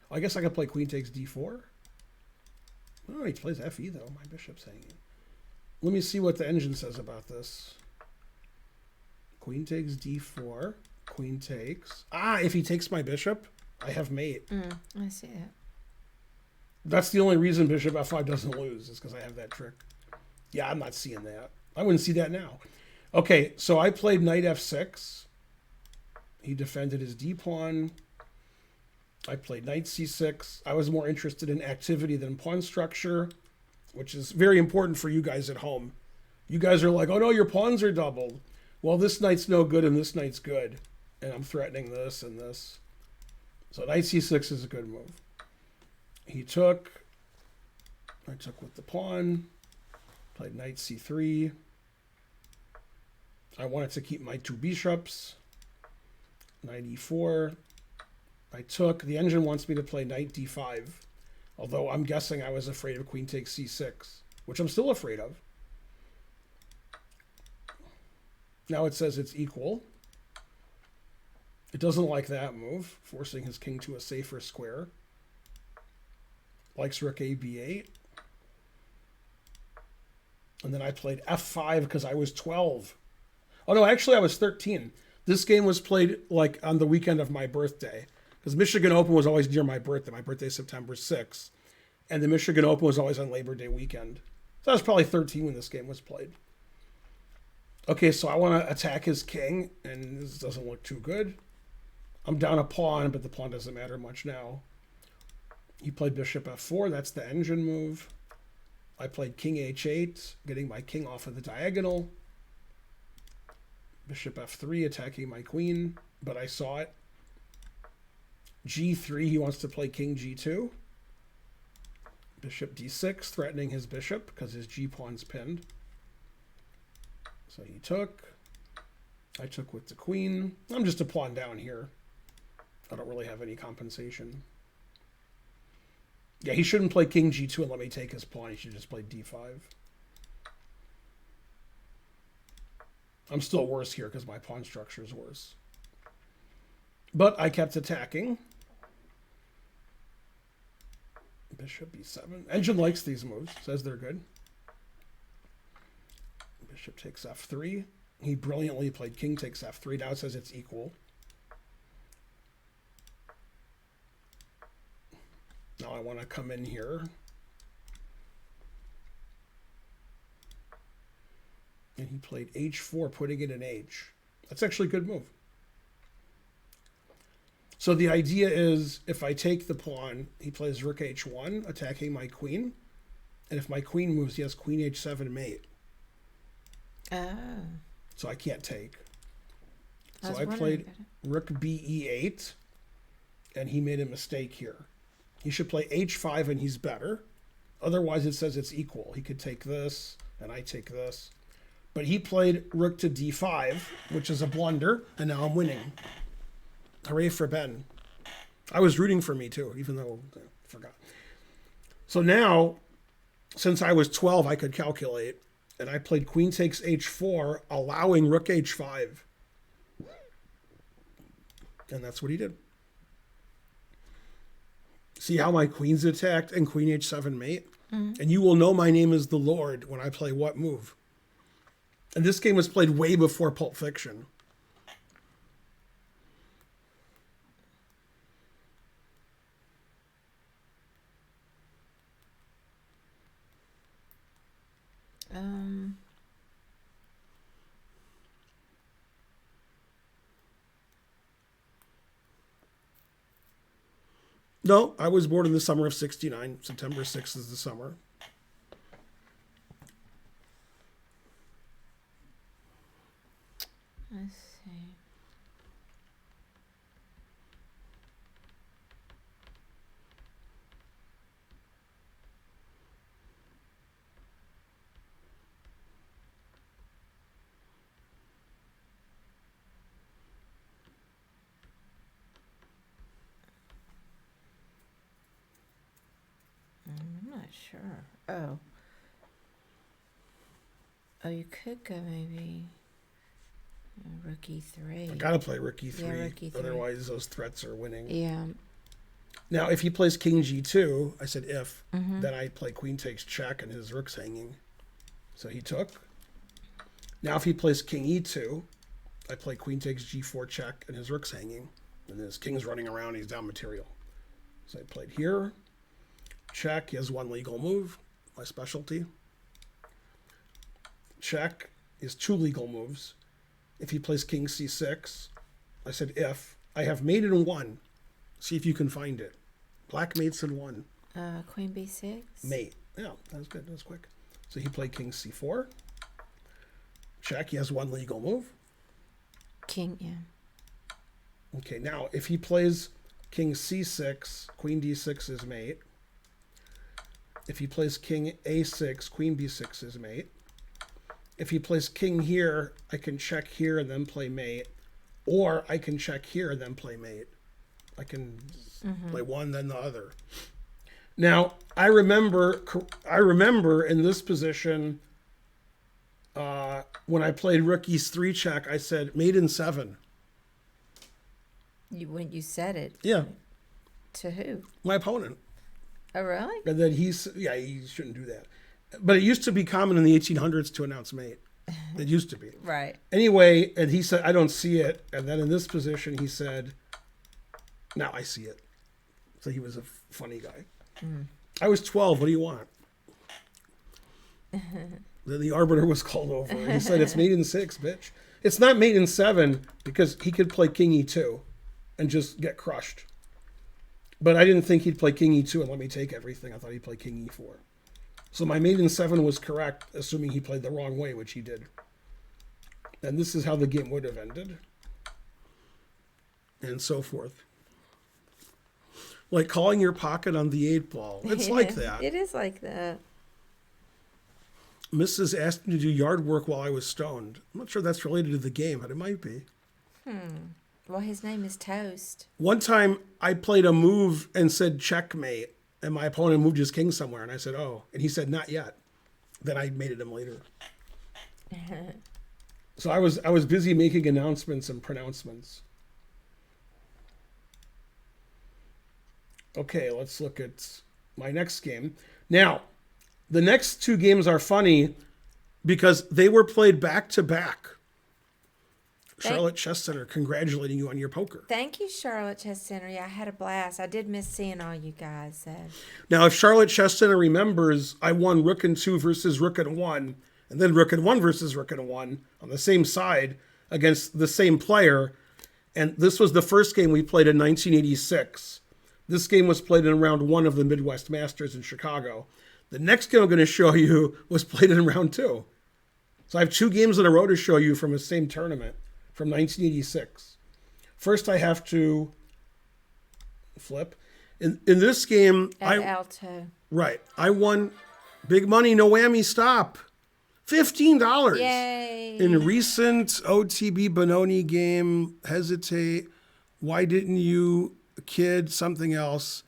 I guess I could play queen takes d4. Oh, he plays fe though. My bishop's hanging. Let me see what the engine says about this. Queen takes d4. Queen takes. Ah, if he takes my bishop, I have mate. I see that. That's the only reason bishop f5 doesn't lose, is because I have that trick. Yeah, I'm not seeing that. I wouldn't see that now. Okay, so I played knight f6. He defended his d-pawn. I played knight c6. I was more interested in activity than pawn structure, which is very important for you guys at home. You guys are like, oh no, your pawns are doubled. Well, this knight's no good and this knight's good. And I'm threatening this and this. So knight c6 is a good move. He took. I took with the pawn. Played knight c3. I wanted to keep my two bishops. Knight e4. I took. The engine wants me to play knight d5. Although I'm guessing I was afraid of queen takes c6, which I'm still afraid of. Now it says it's equal. It doesn't like that move, forcing his king to a safer square. Likes rook a b8. And then I played f5 because I was 12. Oh no, actually I was 13. This game was played like on the weekend of my birthday, because Michigan Open was always near my birthday. My birthday is September 6th. And the Michigan Open was always on Labor Day weekend. So I was probably 13 when this game was played. Okay, so I want to attack his king, and this doesn't look too good. I'm down a pawn, but the pawn doesn't matter much now. He played bishop f4. That's the engine move. I played king h8, getting my king off of the diagonal. Bishop f3, attacking my queen, but I saw it. g3, he wants to play king g2. Bishop d6, threatening his bishop because his g-pawn's pinned. So he took. I took with the queen. I'm just a pawn down here. I don't really have any compensation. Yeah, he shouldn't play king g2 and let me take his pawn. He should just play d5. I'm still worse here because my pawn structure is worse. But I kept attacking. Bishop b7. Engine likes these moves. Says they're good. Bishop takes f3. He brilliantly played king takes f3. Now it says it's equal. Now I want to come in here. And he played h4, putting it in h. That's actually a good move. So the idea is, if I take the pawn, he plays rook h1, attacking my queen. And if my queen moves, he has queen h7 mate. Oh. So I can't take. So I played rook be8, and he made a mistake here. He should play h5, and he's better. Otherwise, it says it's equal. He could take this, and I take this. But he played rook to d5, which is a blunder, and now I'm winning. Hooray for Ben. I was rooting for me, too, even though I forgot. So now, since I was 12, I could calculate, and I played queen takes h4, allowing rook h5. And that's what he did. See how my queen's attacked and queen h7 mate? Mm-hmm. And you will know my name is the Lord when I play what move. And this game was played way before Pulp Fiction. No, I was born in the summer of 69. September 6th is the summer. Let's see. I'm not sure. Oh. Oh, you could go maybe rook e3. I gotta play rook e3. Yeah, rook e3. Otherwise, those threats are winning. Yeah. Now, if he plays king g2, I said if, then I play queen takes check and his rook's hanging. So he took. Now, if he plays king e2, I play queen takes g4 check and his rook's hanging. And then his king's running around, he's down material. So I played here. Check, he has one legal move, my specialty. Check is two legal moves. If he plays king c6, I said if. I have mate in one. See if you can find it. Black mates in one. Queen b6. Mate. Yeah, that was good. That was quick. So he played king c4. Check, he has one legal move. King, yeah. Okay, now if he plays king c6, queen d6 is mate. If he plays king a6, queen b6 is mate. If he plays king here, I can check here and then play mate. Or I can check here and then play mate. I can play one, then the other. Now, I remember in this position, when I played rook e3 check, I said mate in 7. When you said it. Yeah. To who? My opponent. Oh, really? And then he shouldn't do that. But it used to be common in the 1800s to announce mate. It used to be. Right. Anyway, and he said, I don't see it. And then in this position, he said, now I see it. So he was a funny guy. I was 12. What do you want? Then the arbiter was called over. He said, it's mate in 6, bitch. It's not mate in 7 because he could play king e2 and just get crushed. But I didn't think he'd play king e2 and let me take everything. I thought he'd play king e4. So my mate in 7 was correct, assuming he played the wrong way, which he did. And this is how the game would have ended. And so forth. Like calling your pocket on the 8 ball. It's like that. It is like that. Mrs. asked me to do yard work while I was stoned. I'm not sure that's related to the game, but it might be. Well, his name is Toast. One time I played a move and said checkmate, and my opponent moved his king somewhere, and I said, oh. And he said, not yet. Then I mated him later. So I was busy making announcements and pronouncements. Okay, let's look at my next game. Now, the next two games are funny because they were played back to back. Charlotte Chess Center, congratulating you on your poker. Thank you, Charlotte Chess Center. Yeah, I had a blast. I did miss seeing all you guys. So. Now, if Charlotte Chess Center remembers, I won rook and 2 versus rook and 1, and then rook and 1 versus rook and 1 on the same side against the same player. And this was the first game we played in 1986. This game was played in round 1 of the Midwest Masters in Chicago. The next game I'm going to show you was played in round 2. So I have 2 games in a row to show you from the same tournament from 1986. First, I have to flip. In this game, Alto. Right. I won big money, no whammy, stop. $15. Yay. In recent OTB Benoni game, hesitate. Why didn't you, kid, something else?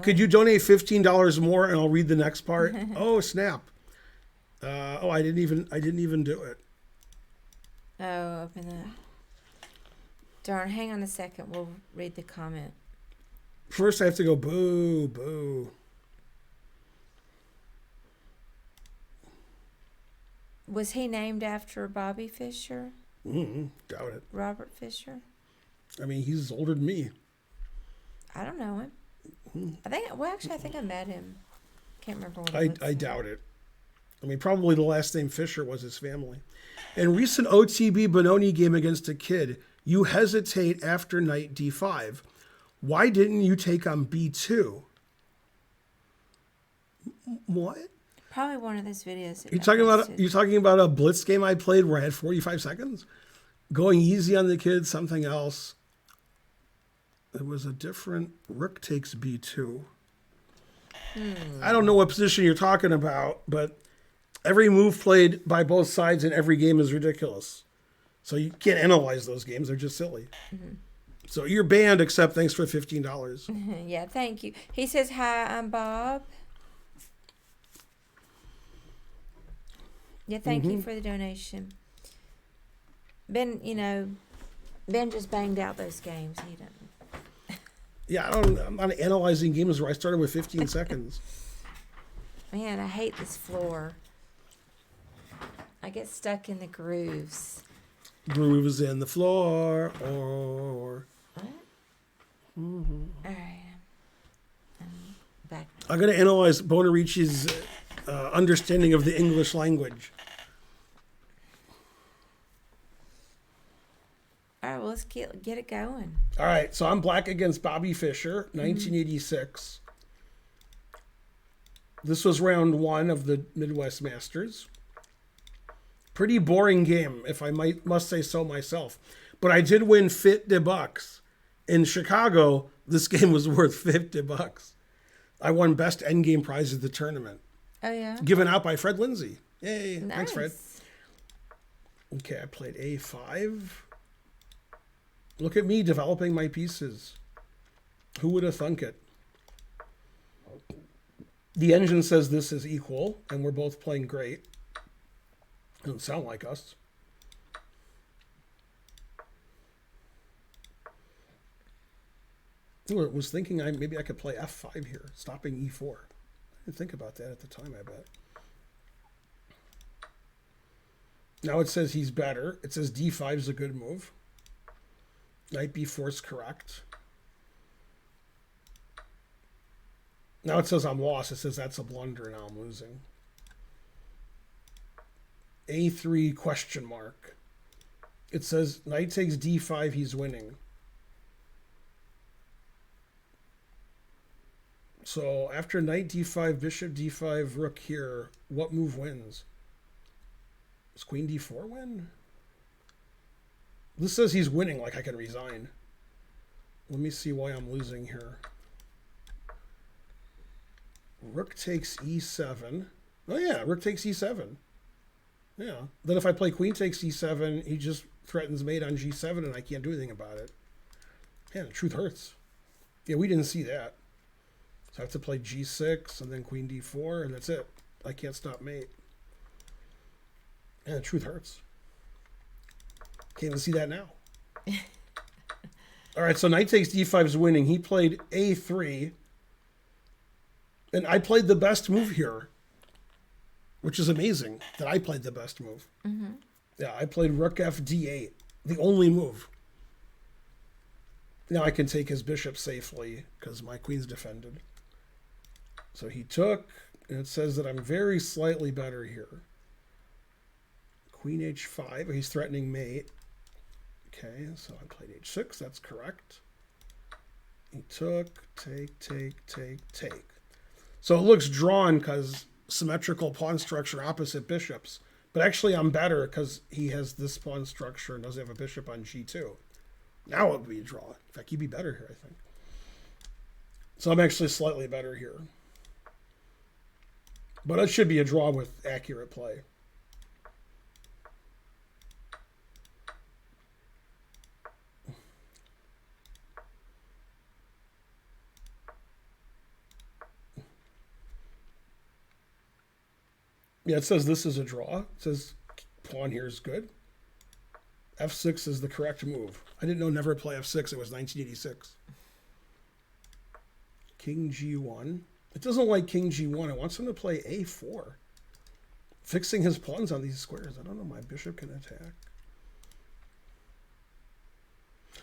Could you donate $15 more and I'll read the next part? Oh, snap. I didn't even do it. Oh, open the. Darn, hang on a second. We'll read the comment. First, I have to go boo, boo. Was he named after Bobby Fischer? Doubt it. Robert Fischer? I mean, he's older than me. I don't know him. I think I met him. Can't remember what I doubt it. I mean, probably the last name Fisher was his family. In recent OTB Benoni game against a kid, you hesitate after knight d5. Why didn't you take on b2? What? Probably one of those videos. That You talking about a blitz game I played where I had 45 seconds? Going easy on the kid, something else. It was a different rook takes b2. I don't know what position you're talking about, but every move played by both sides in every game is ridiculous. So you can't analyze those games. They're just silly. So you're banned, except thanks for $15. Yeah, thank you. He says, hi, I'm Bob. Yeah, thank you for the donation. Ben just banged out those games. He doesn't. Yeah, I'm not analyzing games where I started with 15 seconds. Man, I hate this floor. I get stuck in the grooves. Grooves in the floor, or... What? All right. I'm back. I'm going to analyze Bonarici's understanding of the English language. All right, well, let's get it going. All right, so I'm black against Bobby Fischer, 1986. This was round 1 of the Midwest Masters. Pretty boring game, if I must say so myself. But I did win $50. In Chicago, this game was worth $50. I won best endgame prize of the tournament. Oh, yeah? Given out by Fred Lindsay. Yay. Nice. Thanks, Fred. Okay, I played A5. Look at me developing my pieces. Who would have thunk it? The engine says this is equal, and we're both playing great. Doesn't sound like us. I was thinking maybe I could play F5 here, stopping E4. I didn't think about that at the time, I bet. Now it says he's better. It says D5 is a good move. Knight B4 is correct. Now it says I'm lost. It says that's a blunder. Now I'm losing. A3 question mark. It says knight takes D5. He's winning. So after knight D5, bishop D5, rook here, what move wins? Does queen D4 win? This says he's winning, like I can resign. Let me see why I'm losing here. Rook takes E7. Oh yeah, rook takes E7. Yeah. Then if I play queen takes E7, he just threatens mate on G7 and I can't do anything about it. Yeah, the truth hurts. Yeah, we didn't see that. So I have to play G6 and then queen D4 and that's it. I can't stop mate. Yeah, the truth hurts. Can't even see that now. All right, so knight takes D5 is winning. He played A3. And I played the best move here, which is amazing that I played the best move. Yeah, I played rook F D8, the only move. Now I can take his bishop safely because my queen's defended. So he took, and it says that I'm very slightly better here. Queen H5, he's threatening mate. Okay, so I played H6, that's correct. He took, take. So it looks drawn because symmetrical pawn structure opposite bishops. But actually I'm better because he has this pawn structure and doesn't have a bishop on G2. Now it would be a draw. In fact, he'd be better here, I think. So I'm actually slightly better here. But it should be a draw with accurate play. Yeah, it says this is a draw. It says pawn here is good. F6 is the correct move. I didn't know never play F6. It was 1986. King G1. It doesn't like King G1. It wants him to play A4. Fixing his pawns on these squares. I don't know. My bishop can attack.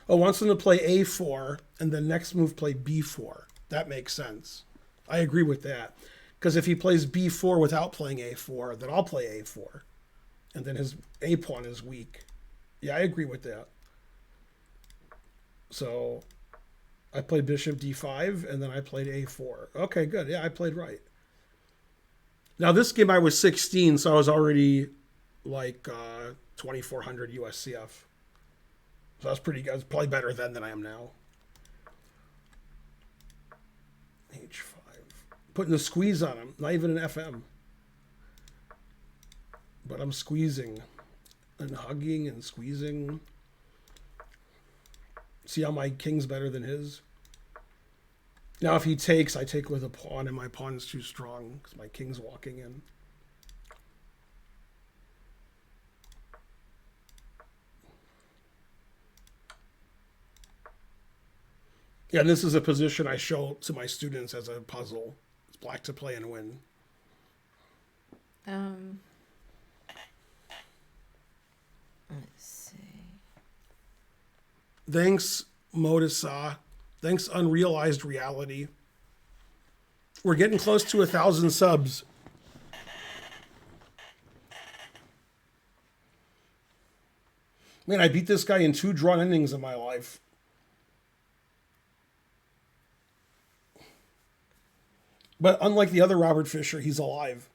Oh, wants him to play A4 and then next move play B4. That makes sense. I agree with that. Because if he plays B4 without playing A4, then I'll play A4. And then his A pawn is weak. Yeah, I agree with that. So I played bishop D5 and then I played A4. Okay, good. Yeah, I played right. Now this game I was 16, so I was already like 2400 USCF. So I was probably better then than I am now. H5. Putting a squeeze on him. Not even an FM. But I'm squeezing. And hugging and squeezing. See how my king's better than his? Now if he takes, I take with a pawn, and my pawn is too strong because my king's walking in. Yeah, and this is a position I show to my students as a puzzle. It's black to play and win. Let's see. Thanks, Modisa. Thanks, Unrealized Reality. We're getting close to 1,000 subs. Man, I beat this guy in 2 drawn endings in my life. But unlike the other Robert Fisher, he's alive.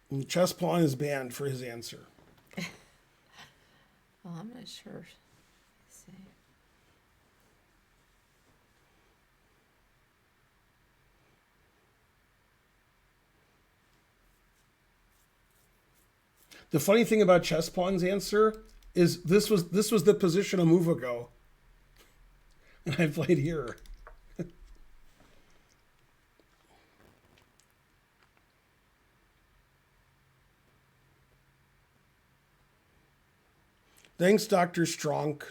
And chess pawn is banned for his answer. Well, I'm not sure. Let's see. The funny thing about chess pawn's answer is this was the position a move ago. And I played here. Thanks, Dr. Strong.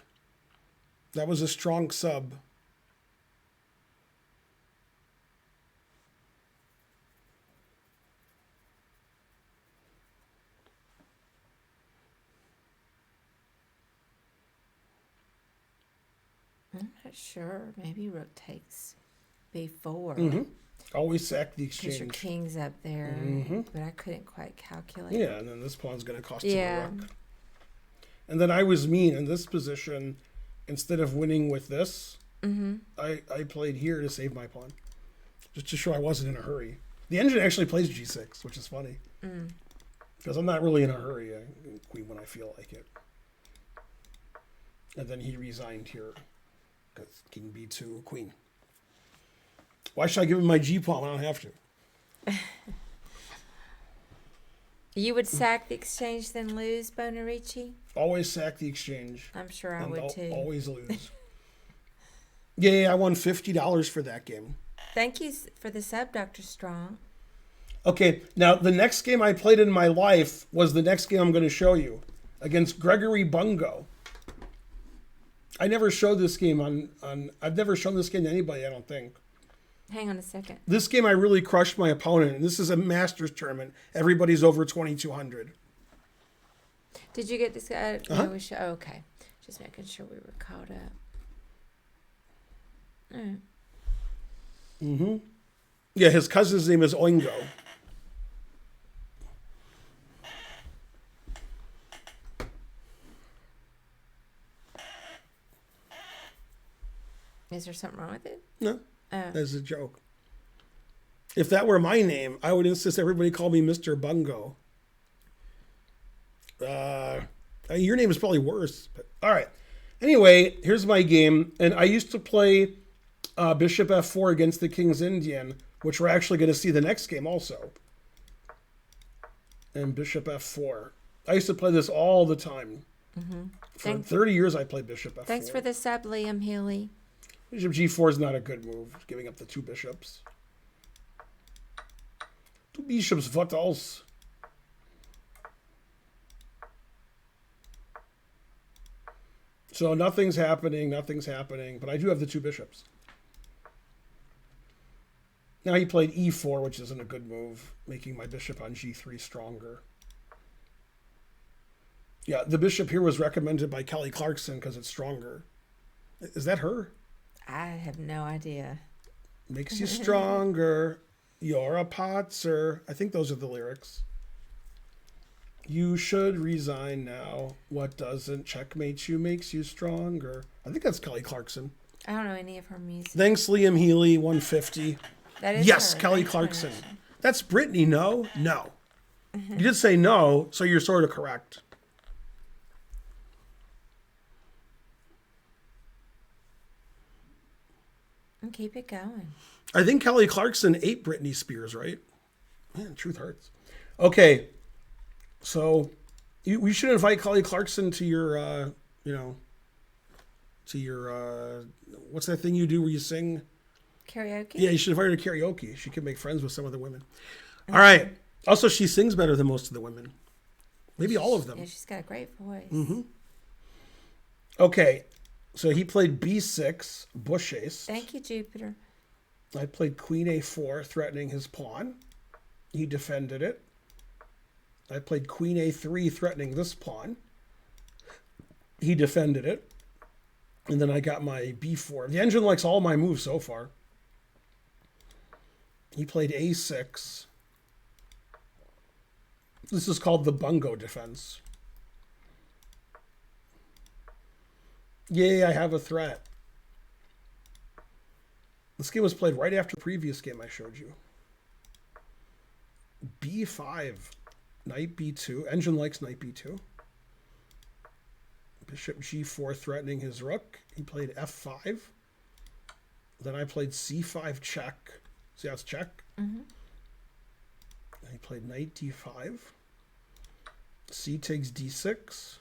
That was a strong sub. I'm not sure. Maybe rook takes b4. Mm-hmm. Always sack the Because your exchange. king's up there. Mm-hmm. But I couldn't quite calculate. Yeah, and then this pawn's going to cost you Yeah. the rook. And then I was mean in this position. Instead of winning with this, I played here to save my pawn. Just to show I wasn't in a hurry. The engine actually plays g6, which is funny. Because I'm not really in a hurry. I queen when I feel like it. And then he resigned here. Because king b2, queen. Why should I give him my g-pawn when I don't have to? You would sack the exchange then lose, Bonarici? Always sack the exchange. I'm sure I and would too. Always lose. Yeah, I won $50 for that game. Thank you for the sub, Dr. Strong. Okay, now the next game I played in my life was the next game I'm going to show you against Gregory Bungo. I never showed this game I've never shown this game to anybody, I don't think. Hang on a second. This game I really crushed my opponent, and this is a Masters tournament. Everybody's over 2,200. Did you get this guy? Uh-huh. Okay. Just making sure we were caught up. All right. Mm-hmm. Yeah, his cousin's name is Oingo. Is there something wrong with it? No, Oh. that's a joke. If that were my name, I would insist everybody call me Mr. Bungo. Your name is probably worse. But, all right. Anyway, here's my game. And I used to play Bishop F4 against the King's Indian, which we're actually going to see the next game also. And Bishop F4. I used to play this all the time. For 30 years, I played bishop f4. Thanks for the sub, Liam Healy. Bishop g4 is not a good move, giving up the 2 bishops. 2 bishops, what else? So nothing's happening, but I do have the 2 bishops. Now he played e4, which isn't a good move, making my bishop on g3 stronger. Yeah, the bishop here was recommended by Kelly Clarkson because it's stronger. Is that her? I have no idea. Makes you stronger. You're a potser. I think those are the lyrics. You should resign now. What doesn't checkmate you makes you stronger. I think that's Kelly Clarkson. I don't know any of her music. Thanks, Liam Healy, 150. That is Yes, her. Kelly Clarkson. That's Brittany, no? No. You did say no, so you're sort of correct. And keep it going. I think Kelly Clarkson ate Britney Spears, right? Man, truth hurts. Okay, so we should invite Kelly Clarkson to your, what's that thing you do where you sing? Karaoke? Yeah, you should invite her to karaoke. She can make friends with some of the women. All right. Also, she sings better than most of the women. Maybe all of them. Yeah, she's got a great voice. Mm-hmm. Okay, so he played b6, bush ace. Thank you, Jupiter. I played queen a4, threatening his pawn. He defended it. I played queen a3, threatening this pawn. He defended it. And then I got my b4. The engine likes all my moves so far. He played a6. This is called the Bungo defense. Yay, I have a threat. This game was played right after the previous game I showed you. b5. Knight b2. Engine likes knight b2. Bishop g4 threatening his rook. He played f5. Then I played c5 check. See how it's check? Mm-hmm. He played knight d5. C takes d6.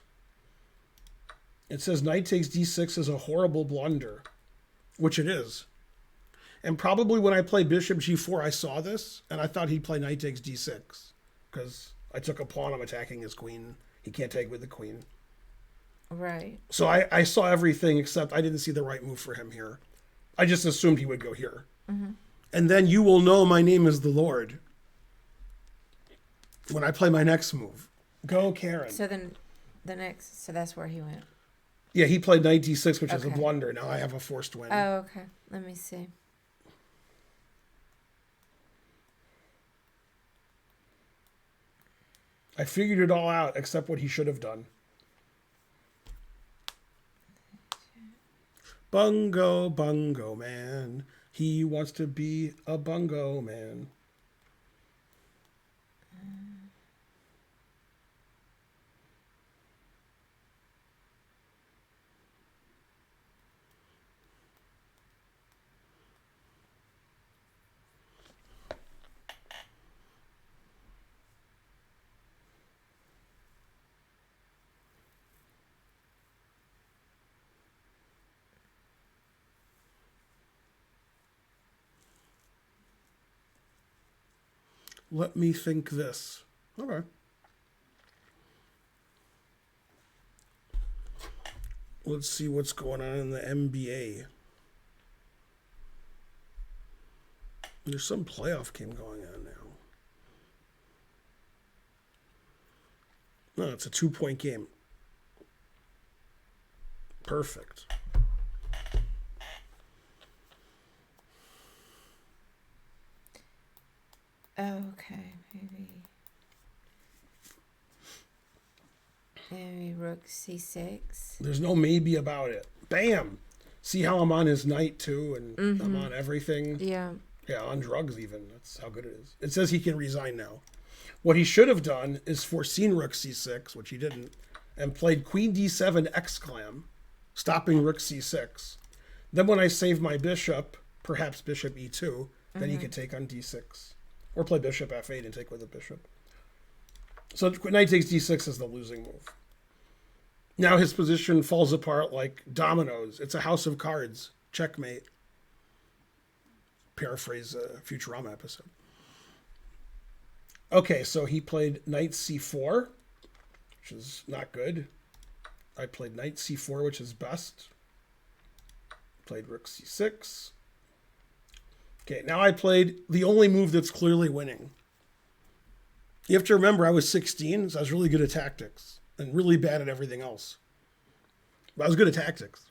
It says knight takes d6 is a horrible blunder, which it is. And probably when I played bishop g4, I saw this, and I thought he'd play knight takes d6, because I took a pawn, I'm attacking his queen. He can't take with the queen. Right. So I saw everything, except I didn't see the right move for him here. I just assumed he would go here. Mm-hmm. And then you will know my name is the Lord when I play my next move. Go, Karen. So then so that's where he went. Yeah, he played knight d6, which is a Okay. blunder. Now I have a forced win. Oh, okay. Let me see. I figured it all out, except what he should have done. Bungo, bungo man. He wants to be a bungo man. Let me think this. Okay. Let's see what's going on in the NBA. There's some playoff game going on now. No, it's a 2-point game. Perfect. Oh, okay. Maybe rook c6. There's no maybe about it. Bam! See how I'm on his knight too, and I'm on everything. Yeah. Yeah, on drugs even. That's how good it is. It says he can resign now. What he should have done is foreseen rook c6, which he didn't, and played queen d7 exclam, stopping rook c6. Then when I save my bishop, perhaps bishop e2, then he could take on d6. Or play bishop f8 and take with a bishop. So knight takes d6 is the losing move. Now his position falls apart like dominoes. It's a house of cards. Checkmate. Paraphrase a Futurama episode. Okay, so he played knight c4, which is not good. I played knight c4, which is best. Played rook c6. Okay, now I played the only move that's clearly winning. You have to remember I was 16, so I was really good at tactics and really bad at everything else. But I was good at tactics.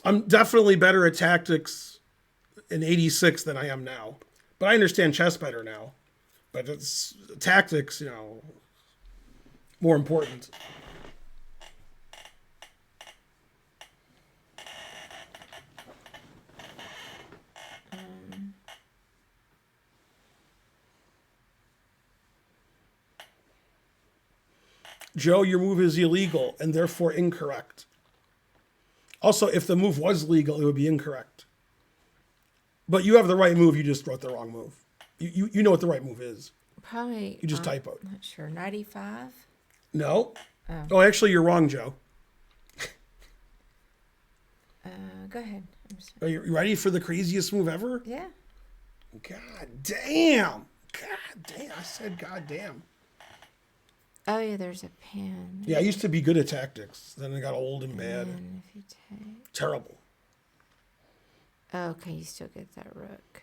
I'm definitely better at tactics in 86 than I am now. But I understand chess better now. But it's tactics, more important. Joe, your move is illegal and therefore incorrect. Also, if the move was legal, it would be incorrect. But you have the right move, you just wrote the wrong move. You know what the right move is. Probably. You just typoed. Not sure. 95? No. Oh, actually, you're wrong, Joe. Go ahead. Are you ready for the craziest move ever? Yeah. God damn. I said god damn. Oh, yeah, there's a pen. Yeah, I used to be good at tactics. Then I got old and bad. And if you take... Terrible. Oh, okay, you still get that rook.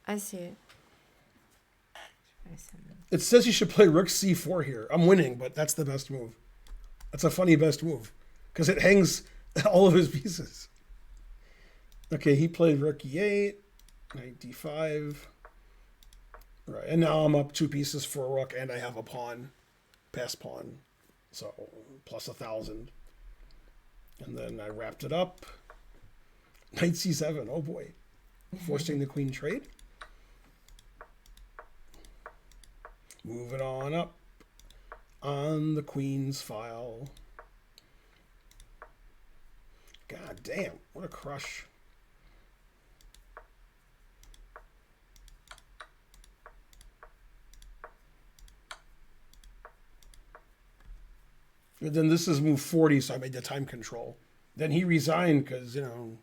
I see it. Try something. It says you should play rook c4 here. I'm winning, but that's the best move. That's a funny best move. Because it hangs all of his pieces. Okay, he played rook e8, knight d5. Right, and now I'm up 2 pieces for a rook, and I have a pawn. Pass pawn. So, plus 1,000. And then I wrapped it up. Knight c7, oh boy. Forcing the queen trade. Moving on up on the queen's file. God damn, what a crush. But then this is move 40, so I made the time control. Then he resigned because, I'm going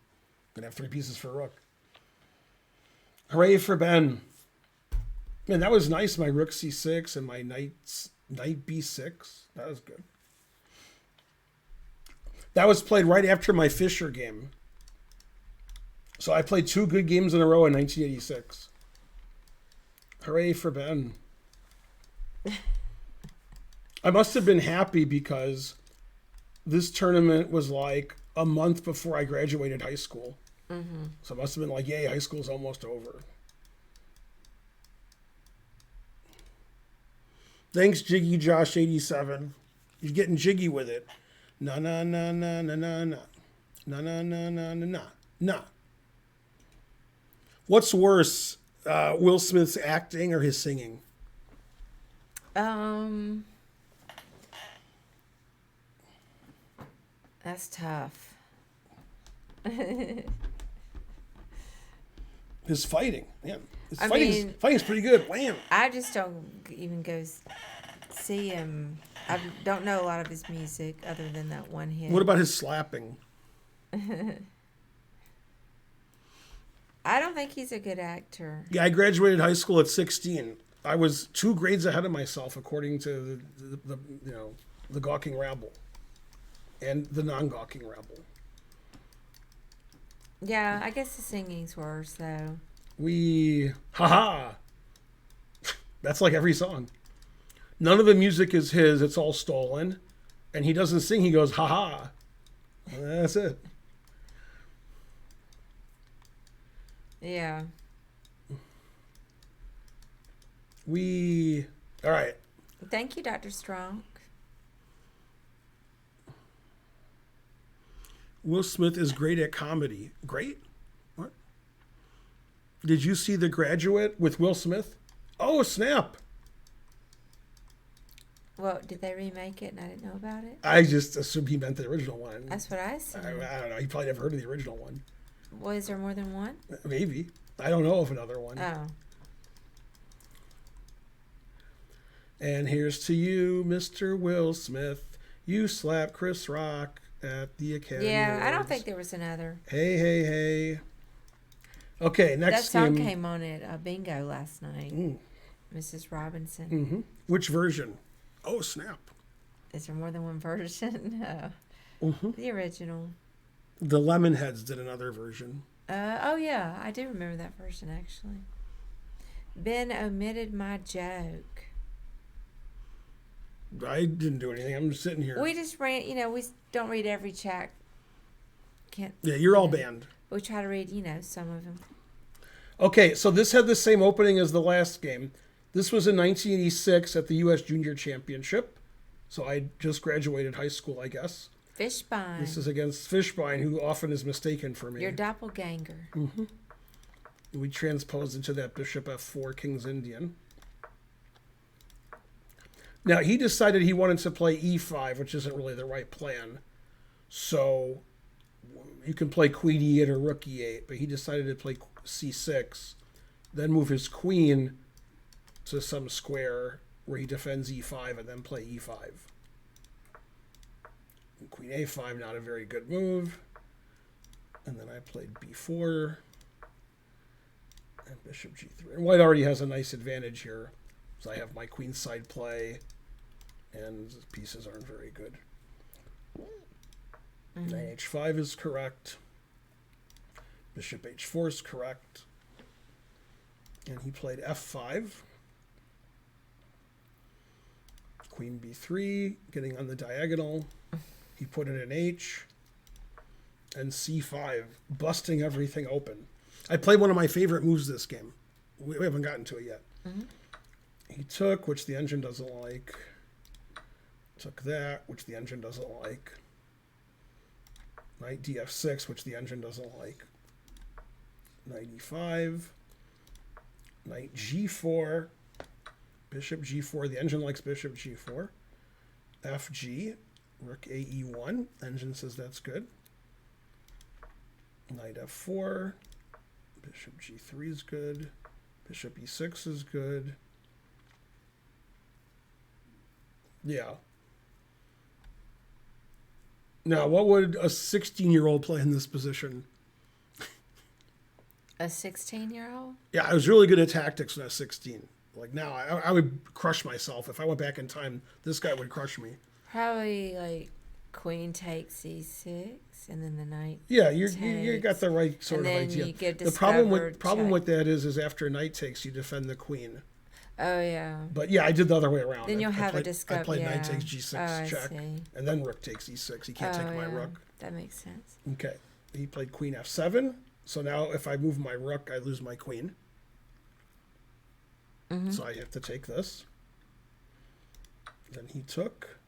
to have 3 pieces for a rook. Hooray for Ben. Man, that was nice, my rook c6 and my knight b6. That was good. That was played right after my Fischer game. So I played 2 good games in a row in 1986. Hooray for Ben. I must have been happy because this tournament was like a month before I graduated high school. Mm-hmm. So it must have been like, yay, high school's almost over. Thanks, Jiggy Josh 87. You're getting jiggy with it. Na na na na na na na. Na na na na na na na. What's worse, Will Smith's acting or his singing? That's tough. His fighting, man. Fighting's pretty good. Wham! I just don't even go see him. I don't know a lot of his music other than that one hit. What about his slapping? I don't think he's a good actor. Yeah, I graduated high school at 16. I was 2 grades ahead of myself, according to the gawking rabble and the non-gawking rabble. Yeah, I guess the singing's worse though. That's like every song. None of the music is his. It's all stolen, and he doesn't sing. He goes ha. That's it. Yeah. All right. Thank you, Dr. Strong. Will Smith is great at comedy. Great? What? Did you see The Graduate with Will Smith? Oh, snap. Well, did they remake it and I didn't know about it? I just assumed he meant the original one. That's what I assumed. I don't know. He probably never heard of the original one. Well, is there more than one? Maybe. I don't know of another one. Oh. And here's to you, Mr. Will Smith. You slap Chris Rock at the Academy Yeah, I don't Awards. think there was another. Hey, hey, hey. Okay, That next song game. came on at bingo last night. Mrs. Robinson. Mm-hmm. Which version? Oh, snap. Is there more than one version? No. Mm-hmm. The original. The Lemonheads did another version. Oh, yeah. I do remember that version, actually. Ben omitted my joke. I didn't do anything. I'm just sitting here. We just ran, we don't read every chat. Can't. Yeah, you're all banned. We try to read, some of them. Okay, so this had the same opening as the last game. This was in 1986 at the U.S. Junior Championship. So I just graduated high school, I guess. Fishbine. This is against Fishbine, who often is mistaken for me. Your doppelganger. Mm-hmm. We transposed into that Bishop F4 King's Indian. Now, he decided he wanted to play E5, which isn't really the right plan. So you can play Queen E8 or Rook E8, but he decided to play C6, then move his queen to some square where he defends E5 and then play E5. And Queen A5, not a very good move. And then I played B4 and Bishop G3. And White already has a nice advantage here, so I have my queenside play, and the pieces aren't very good. Knight H5 is correct. Bishop H4 is correct. And he played F5. Queen B3, getting on the diagonal. He put it in H. And C5, busting everything open. I played one of my favorite moves this game. We haven't gotten to it yet. Mm-hmm. He took, which the engine doesn't like. Took that, which the engine doesn't like. Knight df6, which the engine doesn't like. Knight e5. Knight g4. Bishop g4. The engine likes bishop g4. Fg. Rook a e1. Engine says that's good. Knight f4. Bishop g3 is good. Bishop e6 is good. Yeah. Now, what would a 16-year-old play in this position? A 16-year-old? Yeah, I was really good at tactics when I was 16. Like now, I would crush myself. If I went back in time, this guy would crush me. Probably like queen takes e6 and then the knight. Yeah, you got the right sort and of then idea. You get The problem with that is after a knight takes, you defend the queen. Oh yeah. But yeah, I did the other way around. Then you'll have a discovery. I played knight takes g6 check, and then rook takes e6. He can't take my rook. That makes sense. Okay, he played queen f7. So now if I move my rook, I lose my queen. Mm-hmm. So I have to take this. Then he took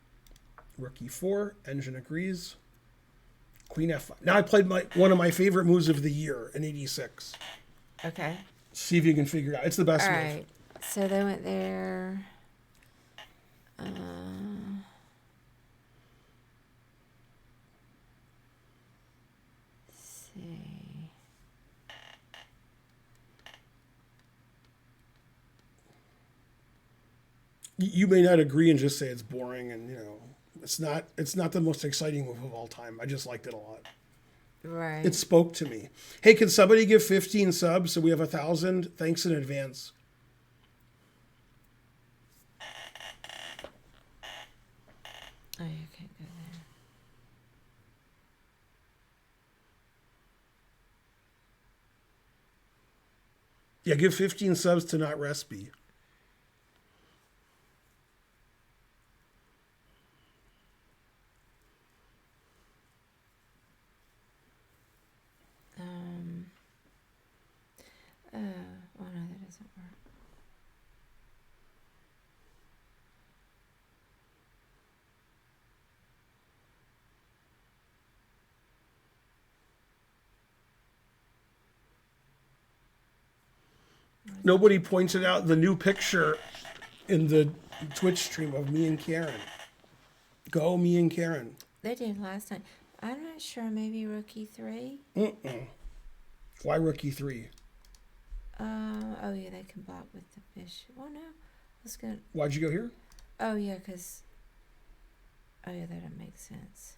rook e4. Engine agrees. Queen f5. Now I played one of my favorite moves of the year in '86. Okay. See if you can figure it out. It's the best All move. right. So they went there. Let's see. You may not agree and just say it's boring, and it's not the most exciting move of all time. I just liked it a lot. Right. It spoke to me. Hey, can somebody give 15 subs so we have 1,000? Thanks in advance. Oh, you can't go there. Yeah, give 15 subs to Not Recipe. Oh no, that doesn't work. Nobody pointed out the new picture in the Twitch stream of me and Karen. Go, me and Karen. They did last time. I'm not sure. Maybe rook e3. Why rook e3? Oh yeah, they can block with the bishop. Oh no, let's go. Why'd you go here? Oh yeah, cause. Oh yeah, that makes sense.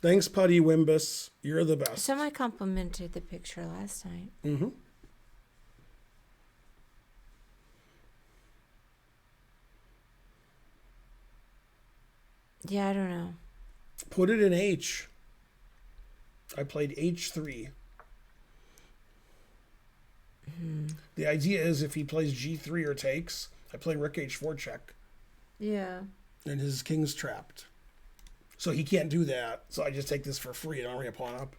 Thanks, Putty Wimbus. You're the best. Somebody complimented the picture last night. Mm-hmm. Yeah, I don't know. Put it in H. I played H3. The idea is if he plays G3 or takes, I play Rook H4 check. Yeah. And his king's trapped. So he can't do that. So I just take this for free and I'll bring a pawn up.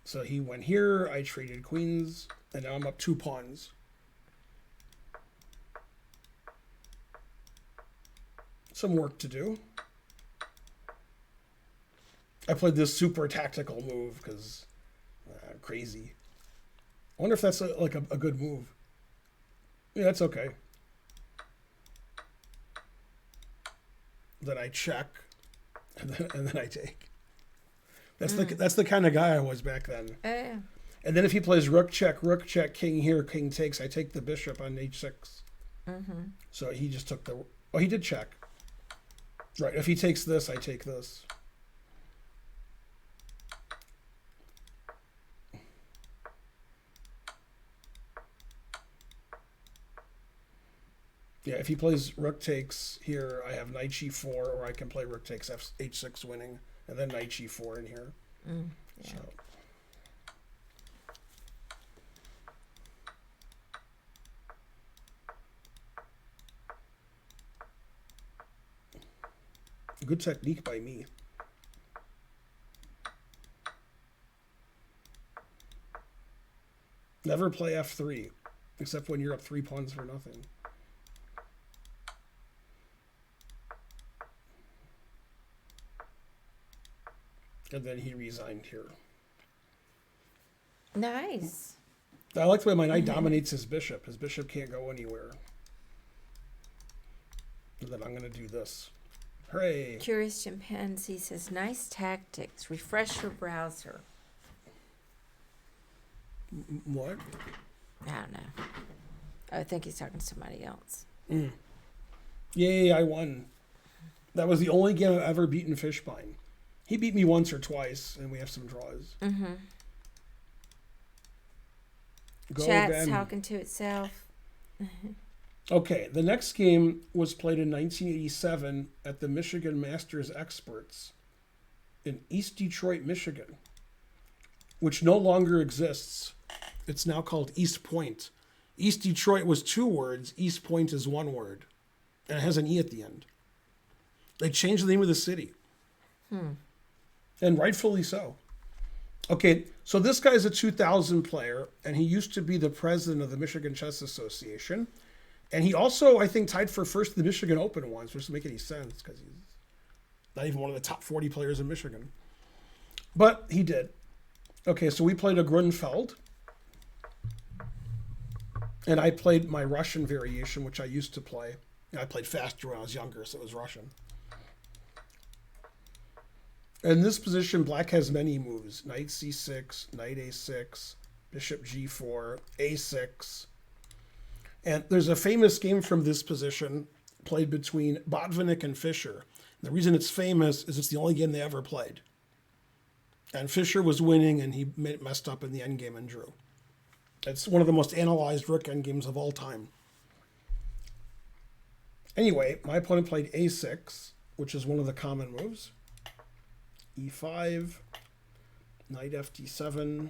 So he went here. I traded queens. And now I'm up 2 pawns. Some work to do. I played this super tactical move because crazy. I wonder if that's a good move. Yeah, that's okay. Then I check, and then I take. That's the kind of guy I was back then. Yeah. And then if he plays rook, check, king here, king takes, I take the bishop on h6. Mm-hmm. So he just took the... Oh, he did check. Right, if he takes this, I take this. Yeah, if he plays rook takes here, I have knight g4, or I can play rook takes h6 winning, and then knight g4 in here. Yeah. So. Good technique by me. Never play f3, except when you're up 3 pawns for nothing. And then he resigned here. Nice. I like the way my knight dominates his bishop. His bishop can't go anywhere. And then I'm going to do this. Hooray. Curious Chimpanzee says, nice tactics. Refresh your browser. What? I don't know. I think he's talking to somebody else. Yay, I won. That was the only game I've ever beaten Fishbein. He beat me once or twice, and we have some draws. Mm-hmm. Go, Chat's Ben. talking to itself. Okay, the next game was played in 1987 at the Michigan Masters Experts in East Detroit, Michigan, which no longer exists. It's now called East Point. East Detroit was 2 words. East Point is 1 word. And it has an E at the end. They changed the name of the city. And rightfully so. Okay, so this guy's a 2000 player, and he used to be the president of the Michigan Chess Association. And he also, I think, tied for first in the Michigan Open once, which doesn't make any sense because he's not even one of the top 40 players in Michigan. But he did. Okay, so we played a Grunfeld. And I played my Russian variation, which I used to play. I played faster when I was younger, so it was Russian. In this position, black has many moves. Knight c6, knight a6, bishop g4, a6. And there's a famous game from this position played between Botvinnik and Fischer. The reason it's famous is it's the only game they ever played. And Fischer was winning, and he messed up in the endgame and drew. It's one of the most analyzed rook endgames of all time. Anyway, my opponent played a6, which is one of the common moves. e5, knight fd7.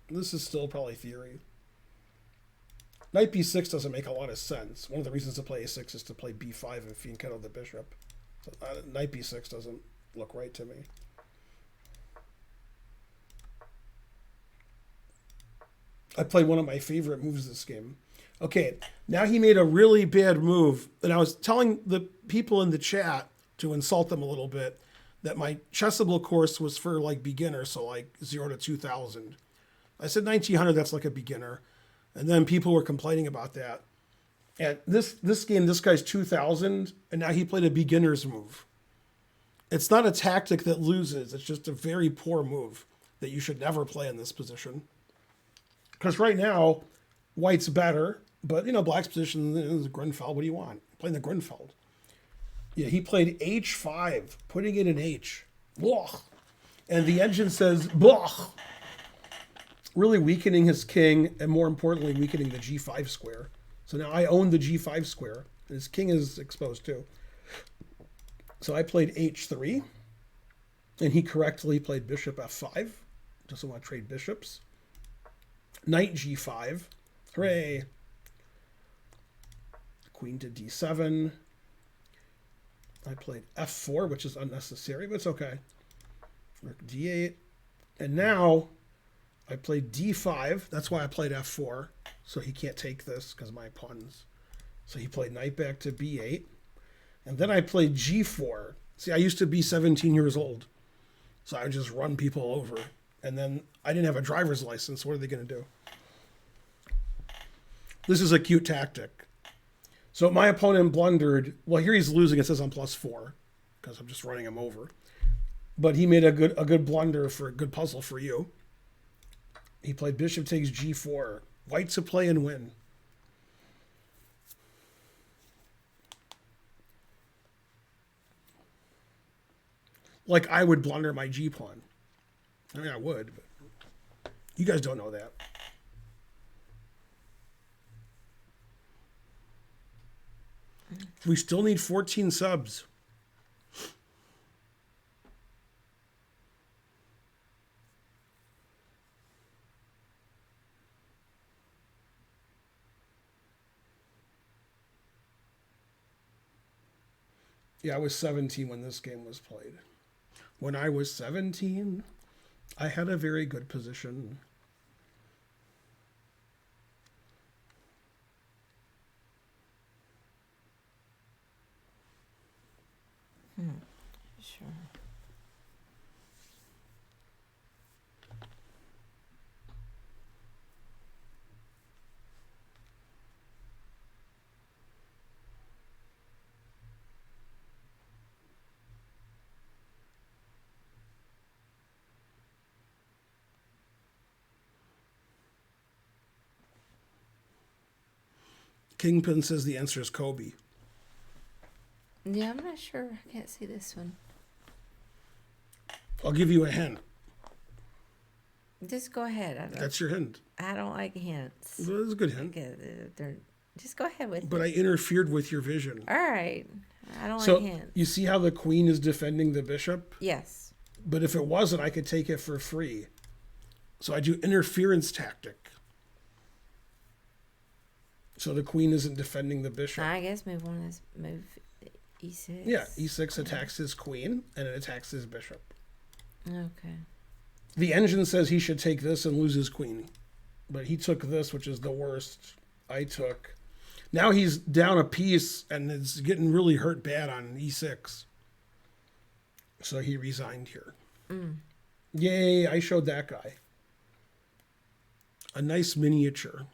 This is still probably theory. Knight b6 doesn't make a lot of sense. One of the reasons to play a6 is to play b5 and fianchetto the bishop. So, knight b6 doesn't look right to me. I played one of my favorite moves this game. Okay, now he made a really bad move, and I was telling the people in the chat to insult them a little bit that my Chessable course was for like beginners, so like 0 to 2000. I said 1900, that's like a beginner. And then people were complaining about that. And this game, this guy's 2000, and now he played a beginner's move. It's not a tactic that loses. It's just a very poor move that you should never play in this position. Because right now, white's better, But, black's position is Grunfeld. What do you want? Playing the Grunfeld. Yeah, he played H5, putting it in H. Blah. And the engine says, blah. Really weakening his king, and more importantly, weakening the G5 square. So now I own the G5 square. And his king is exposed too. So I played H3. And he correctly played bishop F5. Doesn't want to trade bishops. Knight G5. Hooray. Queen to D7. I played F4, which is unnecessary, but it's okay. Rook D8. And now I played D5. That's why I played F4. So he can't take this because my pawns. So he played knight back to B8. And then I played G4. See, I used to be 17 years old. So I would just run people over. And then I didn't have a driver's license. What are they going to do? This is a cute tactic. So my opponent blundered. Well, here he's losing. It says I'm +4 because I'm just running him over. But he made a good blunder for a good puzzle for you. He played bishop takes G4. White to play and win. Like I would blunder my G pawn. I mean, I would, but you guys don't know that. We still need 14 subs. Yeah, I was 17 when this game was played. When I was 17, I had a very good position. Sure. Kingpin says the answer is Kobe. Yeah, I'm not sure. I can't see this one. I'll give you a hint. Just go ahead. That's your hint. I don't like hints. Well, that's a good hint. Just go ahead with But I interfered with your vision. All right. I don't So like hints. you see how the queen is defending the bishop? Yes. But if it wasn't, I could take it for free. So I do interference tactic. So the queen isn't defending the bishop. I guess move E6. Yeah, E6 attacks his queen, and it attacks his bishop. Okay. The engine says he should take this and lose his queen. But he took this, which is the worst I took. Now he's down a piece, and it's getting really hurt bad on E6. So he resigned here. Yay, I showed that guy. A nice miniature.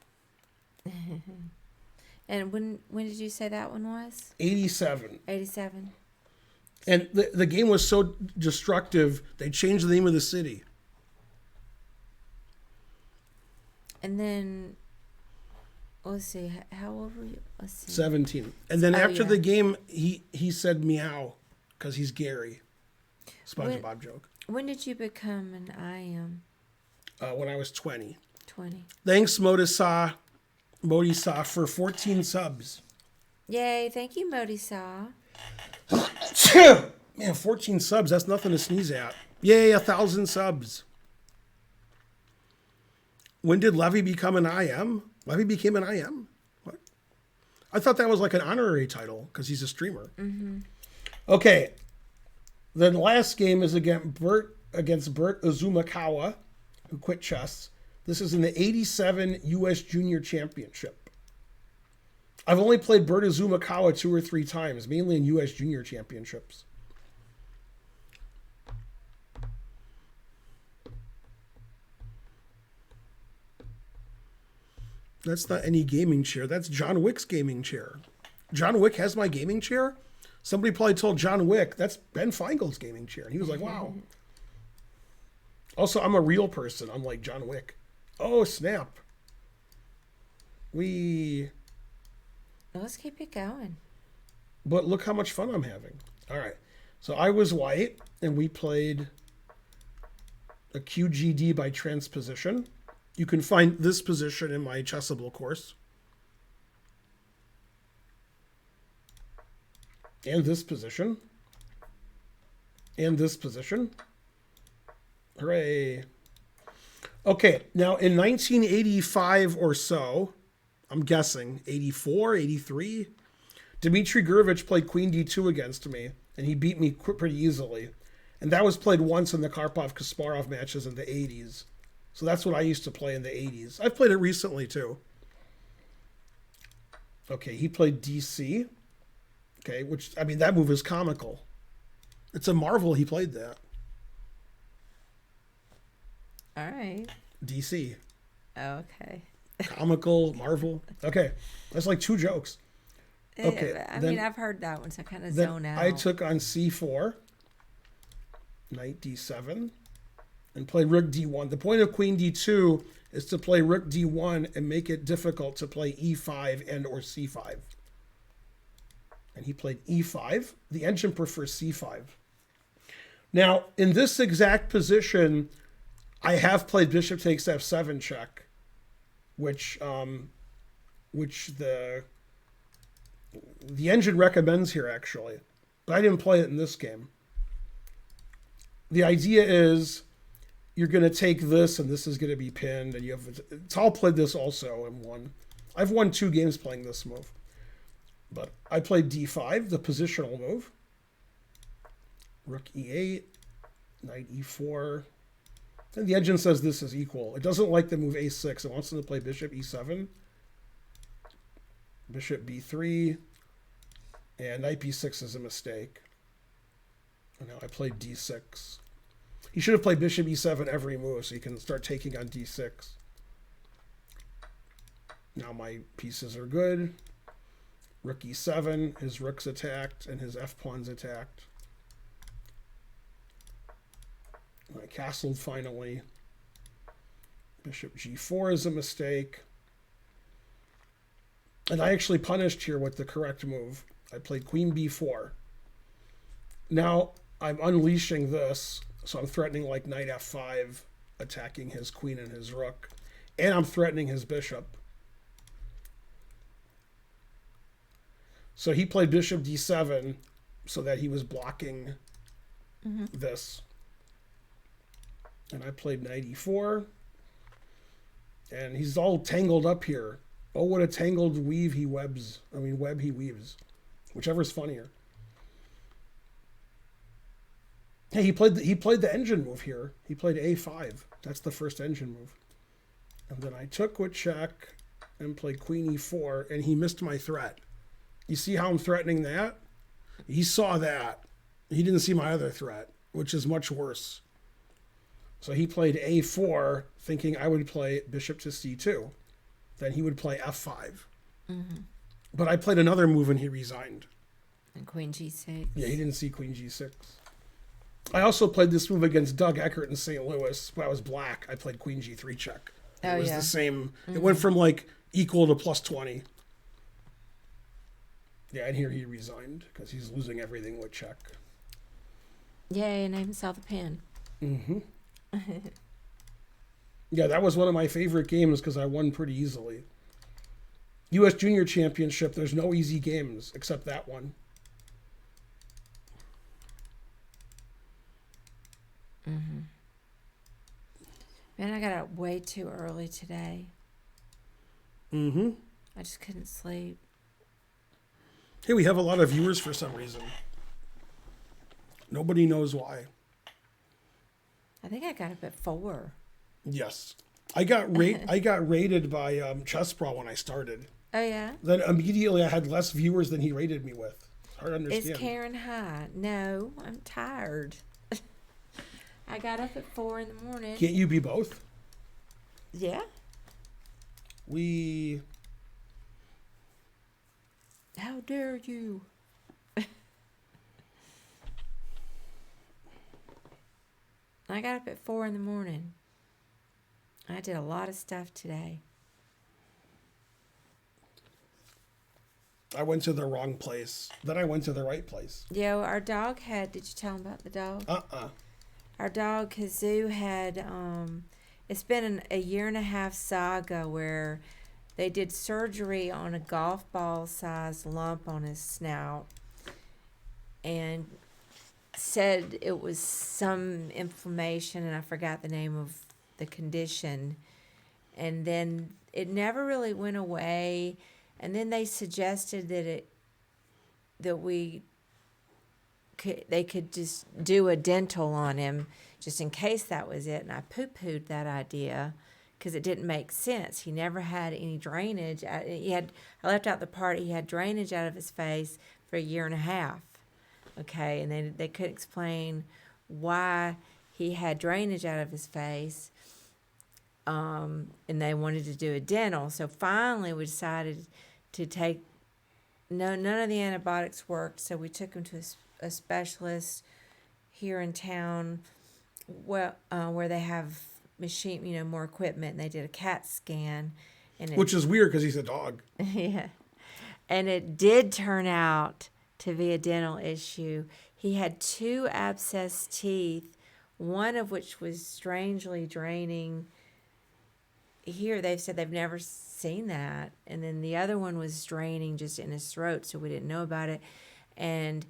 And when did you say that one was? 87. 87. And the game was so destructive, they changed the name of the city. And then, let's see, how old were you? Let's see. 17. And then after yeah. the game, he said meow because he's Gary. SpongeBob joke. When did you become an IM? When I was 20. 20. Thanks, Modisa for 14 subs. Yay, thank you, Modisa. Man, 14 subs, that's nothing to sneeze at. Yay, 1,000 subs. When did Levy become an IM? Levy became an IM? What? I thought that was like an honorary title because he's a streamer. Mm-hmm. Okay. The last game is against Bert Uzumakawa, who quit chess. This is in the 87 U.S. Junior Championship. I've only played Bert Uzumakawa 2 or 3 times, mainly in U.S. Junior Championships. That's not any gaming chair. That's John Wick's gaming chair. John Wick has my gaming chair? Somebody probably told John Wick, that's Ben Feingold's gaming chair. And he was like, wow. Also, I'm a real person, unlike John Wick. Oh, snap. Let's keep it going. But look how much fun I'm having. All right. So I was white, and we played a QGD by transposition. You can find this position in my Chessable course. And this position. And this position. Hooray. Okay, now in 1985 or so, I'm guessing, 84, 83, Dmitry Gurevich played Queen D2 against me, and he beat me pretty easily. And that was played once in the Karpov-Kasparov matches in the 80s. So that's what I used to play in the 80s. I've played it recently, too. Okay, he played DC. Okay, which, I mean, that move is comical. It's a marvel he played that. All right. DC. Okay. Comical, marvel. Okay, that's like 2 jokes. Okay, I mean, I've heard that one, so I kind of zone out. I took on C4, knight D7, and played rook D1. The point of queen D2 is to play rook D1 and make it difficult to play E5 and or C5. And he played E5. The engine prefers C5. Now, in this exact position, I have played bishop takes F7 check, which the engine recommends here, actually. But I didn't play it in this game. The idea is you're going to take this, and this is going to be pinned, and you have... Tal played this also and won. I've won 2 games playing this move. But I played D5, the positional move. Rook E8, knight E4. And the engine says this is equal. It doesn't like the move A6. It wants them to play bishop E7. Bishop B3. And knight B6 is a mistake. And now I played D6. He should have played bishop E7 every move so he can start taking on D6. Now my pieces are good. Rook E7, his rook's attacked, and his F-pawn's attacked. I castled finally. Bishop G4 is a mistake. And I actually punished here with the correct move. I played Queen B4. Now I'm unleashing this, so I'm threatening like Knight F5, attacking his queen and his rook. And I'm threatening his bishop. So he played bishop D7 so that he was blocking this. And I played knight E4. And he's all tangled up here. Oh, what a tangled weave he webs. I mean, web he weaves. Whichever's funnier. Hey, he played the engine move here. He played A5. That's the first engine move. And then I took with check and played queen E4, and he missed my threat. You see how I'm threatening that? He saw that. He didn't see my other threat, which is much worse. So he played A4, thinking I would play bishop to C2. Then he would play F5. But I played another move and he resigned. And queen G6. Yeah, he didn't see queen G6. I also played this move against Doug Eckert in St. Louis, but I was black. I played queen G3 check. It was the same. It went from like equal to plus 20. Yeah, and here he resigned because he's losing everything with check. Yay, and I even saw the pin. Yeah, that was one of my favorite games because I won pretty easily. U.S. Junior Championship, there's no easy games except that one. Man, I got up way too early today. I just couldn't sleep. Hey, we have a lot of viewers for some reason. Nobody knows why. I think I got up at 4. Yes. I got rated by Chess Pro when I started. Oh, yeah? Then immediately I had less viewers than he rated me with. It's hard to understand. Is Karen high? No, I'm tired. I got up at 4 in the morning. Can't you be both? Yeah. How dare you? I got up at 4 in the morning. I did a lot of stuff today. I went to the wrong place. Then I went to the right place. Yeah, our dog had. Did you tell him about the dog? Our dog Kazoo had. It's been a year and a half saga where they did surgery on a golf ball sized lump on his snout, and said it was some inflammation, and I forgot the name of the condition. And then it never really went away. And then they suggested that they could just do a dental on him just in case that was it. And I poo-pooed that idea because it didn't make sense. He never had any drainage. I left out the part he had drainage out of his face for a year and a half. Okay, and they couldn't explain why he had drainage out of his face. And they wanted to do a dental. So finally we decided to take, none of the antibiotics worked, so we took him to a specialist here in town where they have machine, more equipment, and they did a CAT scan. Which is weird because he's a dog. Yeah. And it did turn out to be a dental issue. He had 2 abscessed teeth, one of which was strangely draining. Here they've said they've never seen that. And then the other one was draining just in his throat, so we didn't know about it. And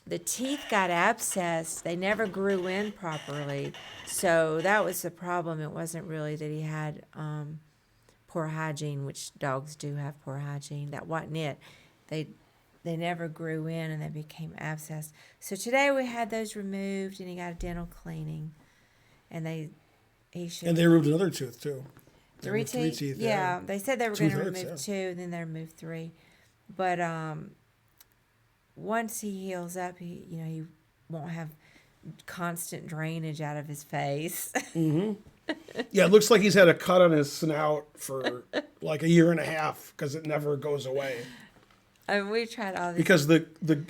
the teeth got abscessed. They never grew in properly. So that was the problem. It wasn't really that he had poor hygiene, which dogs do have poor hygiene. That wasn't it. They never grew in and they became abscessed. So today we had those removed and he got a dental cleaning. And they removed another tooth too. 3 teeth? 3 teeth. Yeah. They said they were going to 2/3, remove 2, and then they removed 3. But once he heals up, he won't have constant drainage out of his face. Mm-hmm. Yeah, it looks like he's had a cut on his snout for like a year and a half because it never goes away. I mean, we tried all this. Because the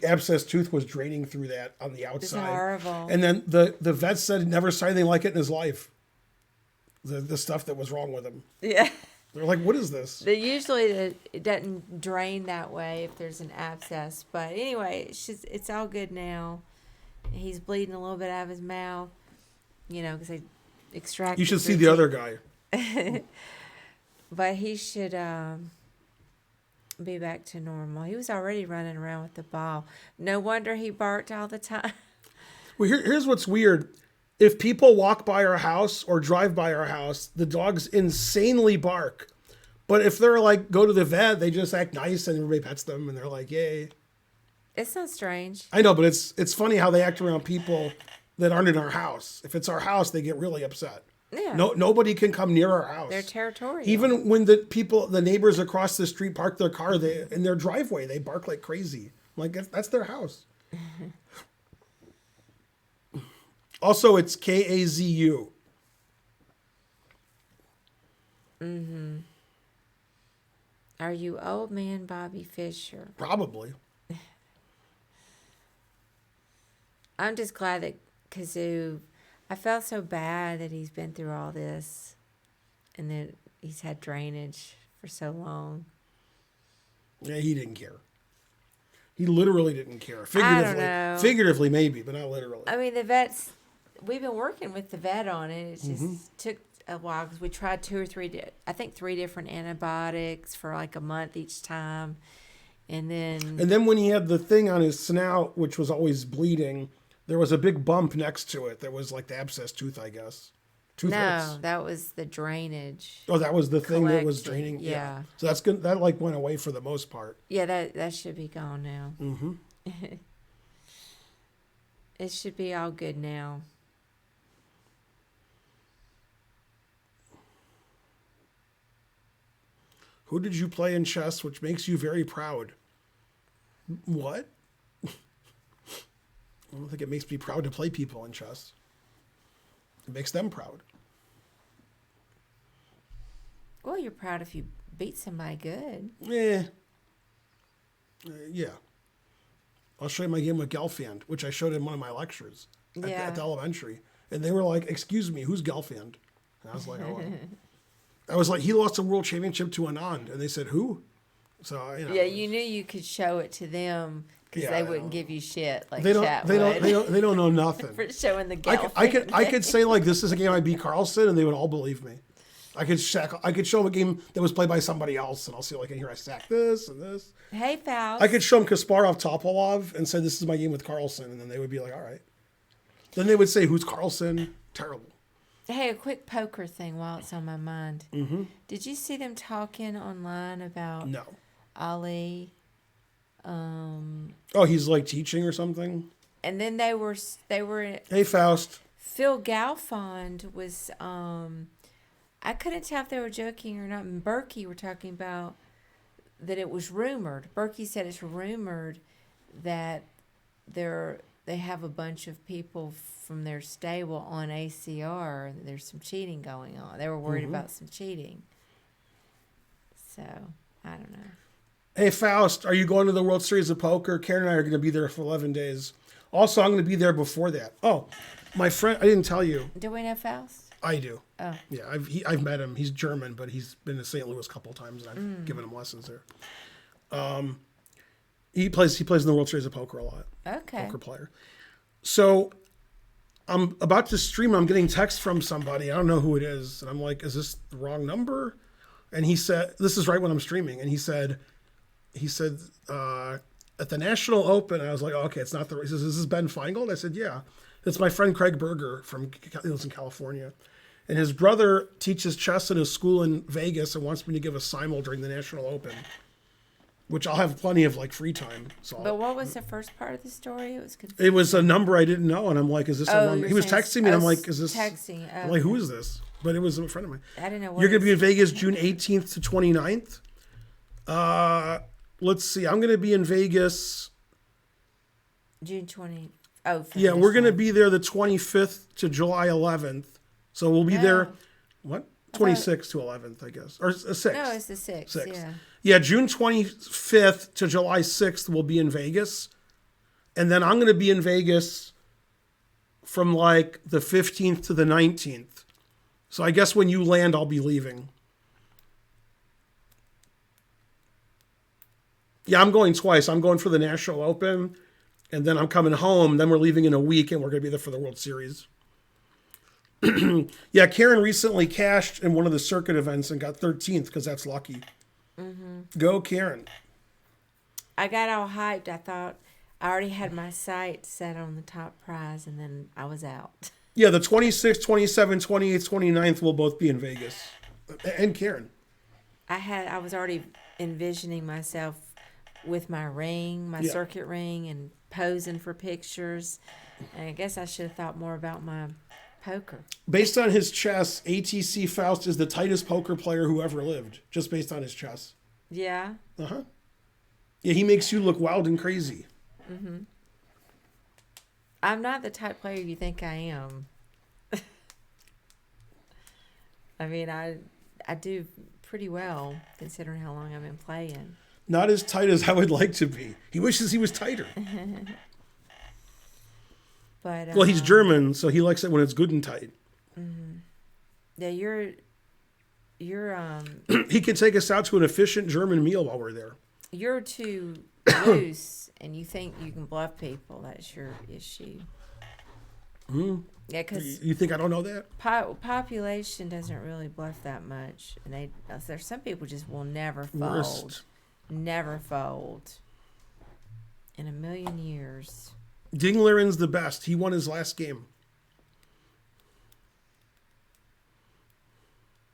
abscessed tooth was draining through that on the outside. It's horrible. And then the vet said he never saw anything like it in his life. The stuff that was wrong with him. Yeah. They're like, what is this? It doesn't drain that way if there's an abscess. But anyway, it's all good now. He's bleeding a little bit out of his mouth, because they extracted. You should see the other guy. But he should be back to normal. He was already running around with the ball. No wonder he barked all the time. Well, here's what's weird. If people walk by our house or drive by our house, the dogs insanely bark. But if they're like, go to the vet, they just act nice and everybody pets them and they're like, yay. It's not strange. I know, but it's funny how they act around people that aren't in our house. If it's our house, they get really upset. Yeah. Nobody can come near our house. They're territorial. Even when the neighbors across the street park their car in their driveway, they bark like crazy. Like, that's their house. Also, it's Kazu. Mm-hmm. Are you old man Bobby Fischer? Probably. I'm just glad that Kazoo, I felt so bad that he's been through all this and that he's had drainage for so long. Yeah, he didn't care. He literally didn't care. I don't know. Figuratively, maybe, but not literally. I mean, we've been working with the vet on it. It just took a while because we tried 2 or 3, I think 3 different antibiotics for like a month each time. And then when he had the thing on his snout, which was always bleeding, there was a big bump next to it that was like the abscessed tooth, I guess. No, that was the drainage. Oh, that was the thing that was draining? Yeah. So that's good. That like went away for the most part. Yeah, that should be gone now. Mm-hmm. It should be all good now. Who did you play in chess which makes you very proud? What? I don't think it makes me proud to play people in chess. It makes them proud. Well, you're proud if you beat somebody good. Yeah. Yeah. I'll show you my game with Gelfand, which I showed in one of my lectures at the elementary. And they were like, excuse me, who's Gelfand? And I was like, oh. I was like, he lost a world championship to Anand. And they said, who? So Yeah, you knew you could show it to them because Yeah, they I wouldn't know. give you shit like They don't. Chat They don't. would They don't know nothing. for showing the I gal. could, I could, I could say like this is a game I beat Carlson, and they would all believe me. I could show them a game that was played by somebody else, and I'll see like in here I stacked this and this. Hey, Faust. I could show them Kasparov Topalov and say this is my game with Carlson, and then they would be like, all right. Then they would say who's Carlson? Terrible. Hey, a quick poker thing while it's on my mind. Mm-hmm. Did you see them talking online about No. Ali? Oh, he's like teaching or something. And then they were. Hey, Faust. Phil Galfond was. I couldn't tell if they were joking or not. And Berkey were talking about that it was rumored. Berkey said it's rumored that they have a bunch of people from their stable on ACR. There's some cheating going on. They were worried about some cheating. So I don't know. Hey, Faust, are you going to the World Series of Poker? Karen and I are going to be there for 11 days. Also, I'm going to be there before that. Oh, my friend, I didn't tell you. Do we know Faust? I do. Oh. Yeah, I've met him. He's German, but he's been to St. Louis a couple of times, and I've given him lessons there. He plays in the World Series of Poker a lot. Okay. Poker player. So I'm about to stream. I'm getting text from somebody. I don't know who it is, and I'm like, "Is this the wrong number?" And he said, "This is right when I'm streaming." And he said, at the National Open, I was like, oh, "Okay, it's not the." He says, "Is this Ben Feingold?" I said, "Yeah, it's my friend Craig Berger he lives in California, and his brother teaches chess at a school in Vegas and wants me to give a simul during the National Open." Which I'll have plenty of like free time. So But what was the first part of the story? It was confusing. it was a number I didn't know, and I'm like, "Is this a wrong?" you're He was saying- texting me, and I'm like, "Is this?" Texting. I'm like, "Who is this?" But it was a friend of mine. I didn't know what You're going to be in it's- Vegas June 18th to 29th. Let's see. I'm going to be in Vegas. June 20. Oh, for Yeah, this we're going to one. be there the 25th to July 11th. So we'll be there. What? 26th to 11th, I guess, or 6th. No, it's the 6th. 6th. Yeah. Yeah, June 25th to July 6th we'll be in Vegas. And then I'm going to be in Vegas from like the 15th to the 19th. So I guess when you land, I'll be leaving. Yeah, I'm going twice. I'm going for the National Open, and then I'm coming home. Then we're leaving in a week, and we're going to be there for the World Series. Yeah, Karen recently cashed in one of the circuit events and got 13th because that's lucky. Go, Karen. I got all hyped. I thought I already had my sight set on the top prize, and then I was out. Yeah, the 26th, 27th, 28th, 29th will both be in Vegas. And Karen. I was already envisioning myself with my ring, my Yeah. circuit ring, and posing for pictures. And I guess I should have thought more about my poker. Based on his chess, ATC Faust is the tightest poker player who ever lived, just based on his chess. Yeah. Uh-huh. Yeah, he makes you look wild and crazy. I'm not the type player you think I am. I mean, I do pretty well considering how long I've been playing. Not as tight as I would like to be. He wishes he was tighter. But Well, he's German, so he likes it when it's good and tight. yeah, you're He can take us out to an efficient German meal while we're there. you're too loose, and you think you can bluff people. That's your issue. Yeah, because You think I don't know that? population doesn't really bluff that much, and there's some people just will never fold, Worst. never fold in a million years. Dinglerin's the best. He won his last game.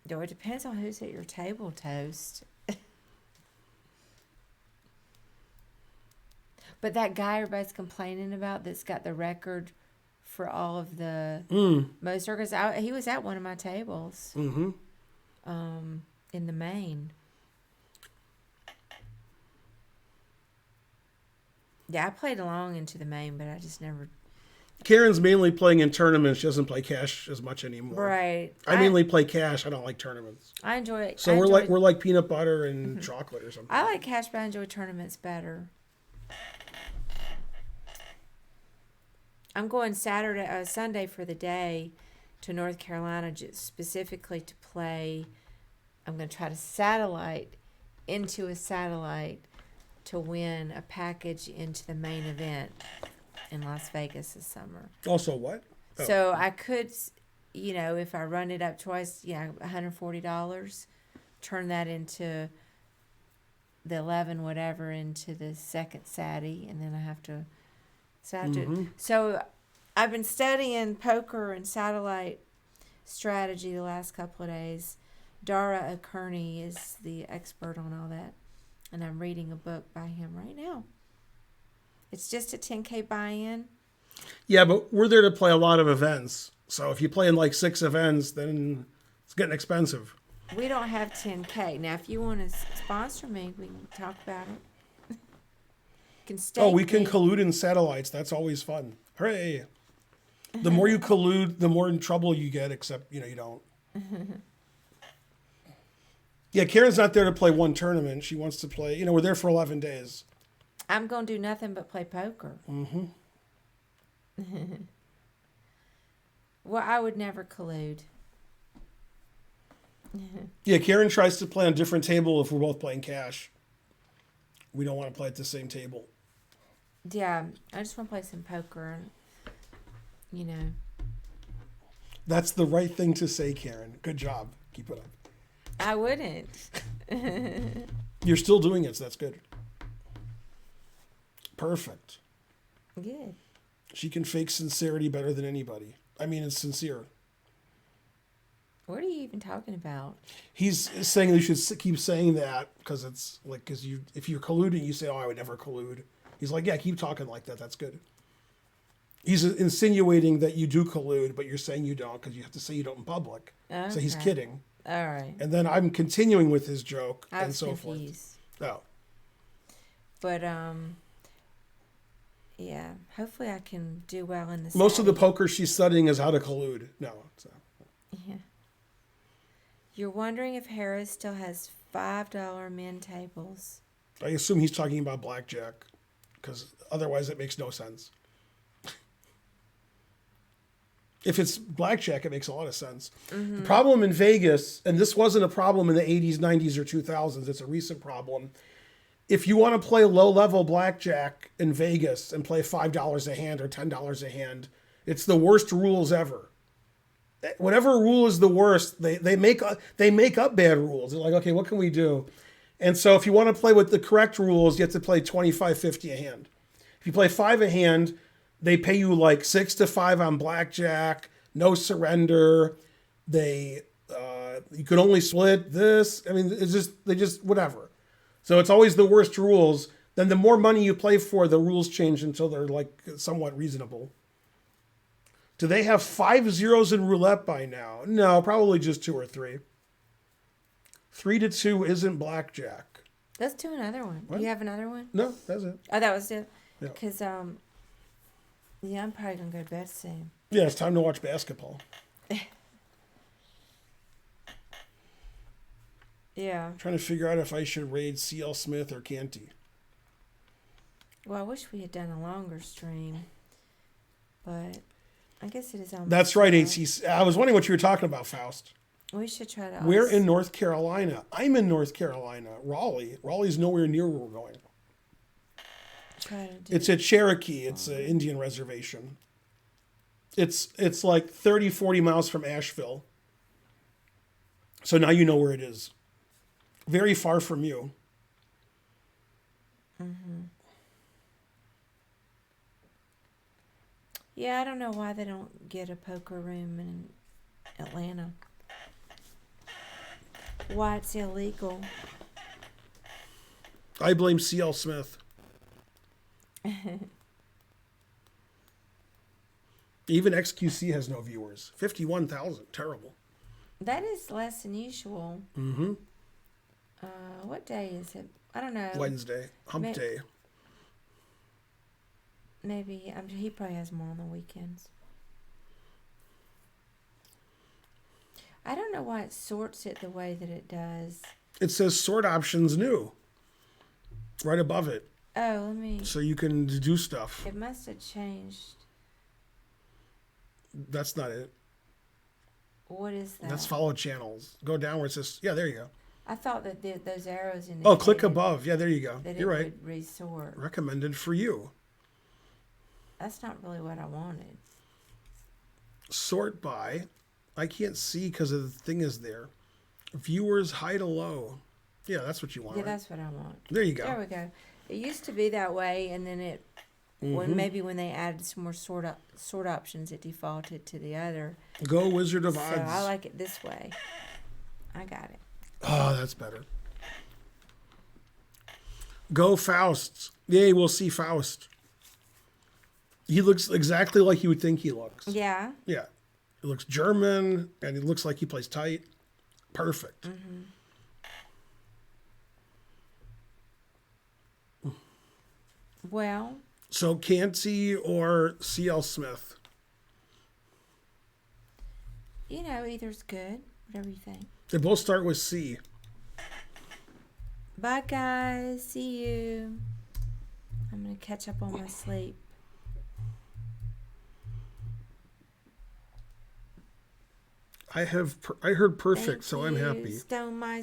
Though it depends on who's at your table, Toast. But that guy everybody's complaining about that's got the record for all of the most circus, he was at one of my tables. Mm-hmm. In the main. Yeah, I played along into the main, but I just never. Karen's mainly playing in tournaments. She doesn't play cash as much anymore. Right. I mainly play cash. I don't like tournaments. I enjoy it. So we're like peanut butter and chocolate or something. I like cash, but I enjoy tournaments better. I'm going Sunday for the day to North Carolina just specifically to play. I'm going to try to satellite into a satellite to win a package into the main event in Las Vegas this summer. Also what? Oh. So I could, if I run it up twice, $140, turn that into the 11 whatever into the second Saturday, and then I have to. So I've been studying poker and satellite strategy the last couple of days. Dara Kearney is the expert on all that, and I'm reading a book by him right now. It's just a $10K buy-in. Yeah, but we're there to play a lot of events. So if you play in like 6 events, then it's getting expensive. We don't have $10K. Now, if you want to sponsor me, we can talk about it. We can collude in satellites. That's always fun. Hooray. The more you collude, the more in trouble you get, except, you don't. Yeah, Karen's not there to play one tournament. She wants to play, we're there for 11 days. I'm going to do nothing but play poker. Mm-hmm. Well, I would never collude. Yeah, Karen tries to play on a different table if we're both playing cash. We don't want to play at the same table. Yeah, I just want to play some poker. That's the right thing to say, Karen. Good job. Keep it up. I wouldn't. You're still doing it, so that's good. Perfect. Good. She can fake sincerity better than anybody. I mean, it's sincere. What are you even talking about? He's saying you should keep saying that because it's like, if you're colluding, you say, oh, I would never collude. He's like, yeah, keep talking like that. That's good. He's insinuating that you do collude, but you're saying you don't because you have to say you don't in public. Okay. So he's kidding. All right. And then I'm continuing with his joke I was and so confused. forth. Oh. But, yeah, hopefully I can do well in this. Most of the poker she's studying is how to collude. No. So. Yeah. You're wondering if Harris still has $5 min tables. I assume he's talking about blackjack because otherwise it makes no sense. If it's blackjack, it makes a lot of sense. Mm-hmm. The problem in Vegas, and this wasn't a problem in the 80s, 90s, or 2000s, it's a recent problem. If you want to play low-level blackjack in Vegas and play $5 a hand or $10 a hand, it's the worst rules ever. Whatever rule is the worst, they make up bad rules. They're like, okay, what can we do? And so if you want to play with the correct rules, you have to play $25.50 a hand. If you play 5 a hand, they pay you like 6 to 5 on blackjack, no surrender. You could only split this. I mean, they just whatever. So it's always the worst rules. Then the more money you play for, the rules change until they're like somewhat reasonable. Do they have 5 zeros in roulette by now? No, probably just 2 or 3. 3 to 2 isn't blackjack. Let's do another one. What? Do you have another one? No, that's it. Oh, that was it. Yeah. Because I'm probably gonna go to bed soon. Yeah, it's time to watch basketball. Yeah. I'm trying to figure out if I should raid C.L. Smith or Canty. Well, I wish we had done a longer stream, but I guess it is on. That's right, HC. I was wondering what you were talking about, Faust. We should try to. We're in North Carolina. I'm in North Carolina. Raleigh. Raleigh's nowhere near where we're going. It's at Cherokee. It's an Indian reservation. It's like 30, 40 miles from Asheville. So now you know where it is. Very far from you. Mm-hmm. Yeah, I don't know why they don't get a poker room in Atlanta. Why it's illegal. I blame C.L. Smith. Even XQC has no viewers. 51,000. Terrible. That is less than usual. Mm-hmm. What day is it? I don't know. Wednesday. Hump day. Maybe. He probably has more on the weekends. I don't know why it sorts it the way that it does. It says sort options new. Right above it. Oh, let me. So you can do stuff. It must have changed. That's not it. What is that? That's follow channels. Go down where it says, yeah, there you go. I thought that those arrows in Oh, click above. Yeah, there you go. that You're it right. would resort. Recommended for you. That's not really what I wanted. Sort by. I can't see because the thing is there. Viewers high to low. Yeah, that's what you want. Yeah, right? that's what I want. There you go. There we go. It used to be that way, and then it, when they added some more sort options, it defaulted to the other. Go Wizard of So Odds. I like it this way. I got it. Oh, that's better. Go Faust. Yay, we'll see Faust. He looks exactly like you would think he looks. Yeah. Yeah. He looks German, and he looks like he plays tight. Perfect. Well, So Canty or C.L. Smith? either's good. Whatever you think. They both start with C. Bye, guys. See you. I'm going to catch up on my sleep. I heard perfect, Thank so I'm you, happy. Stone My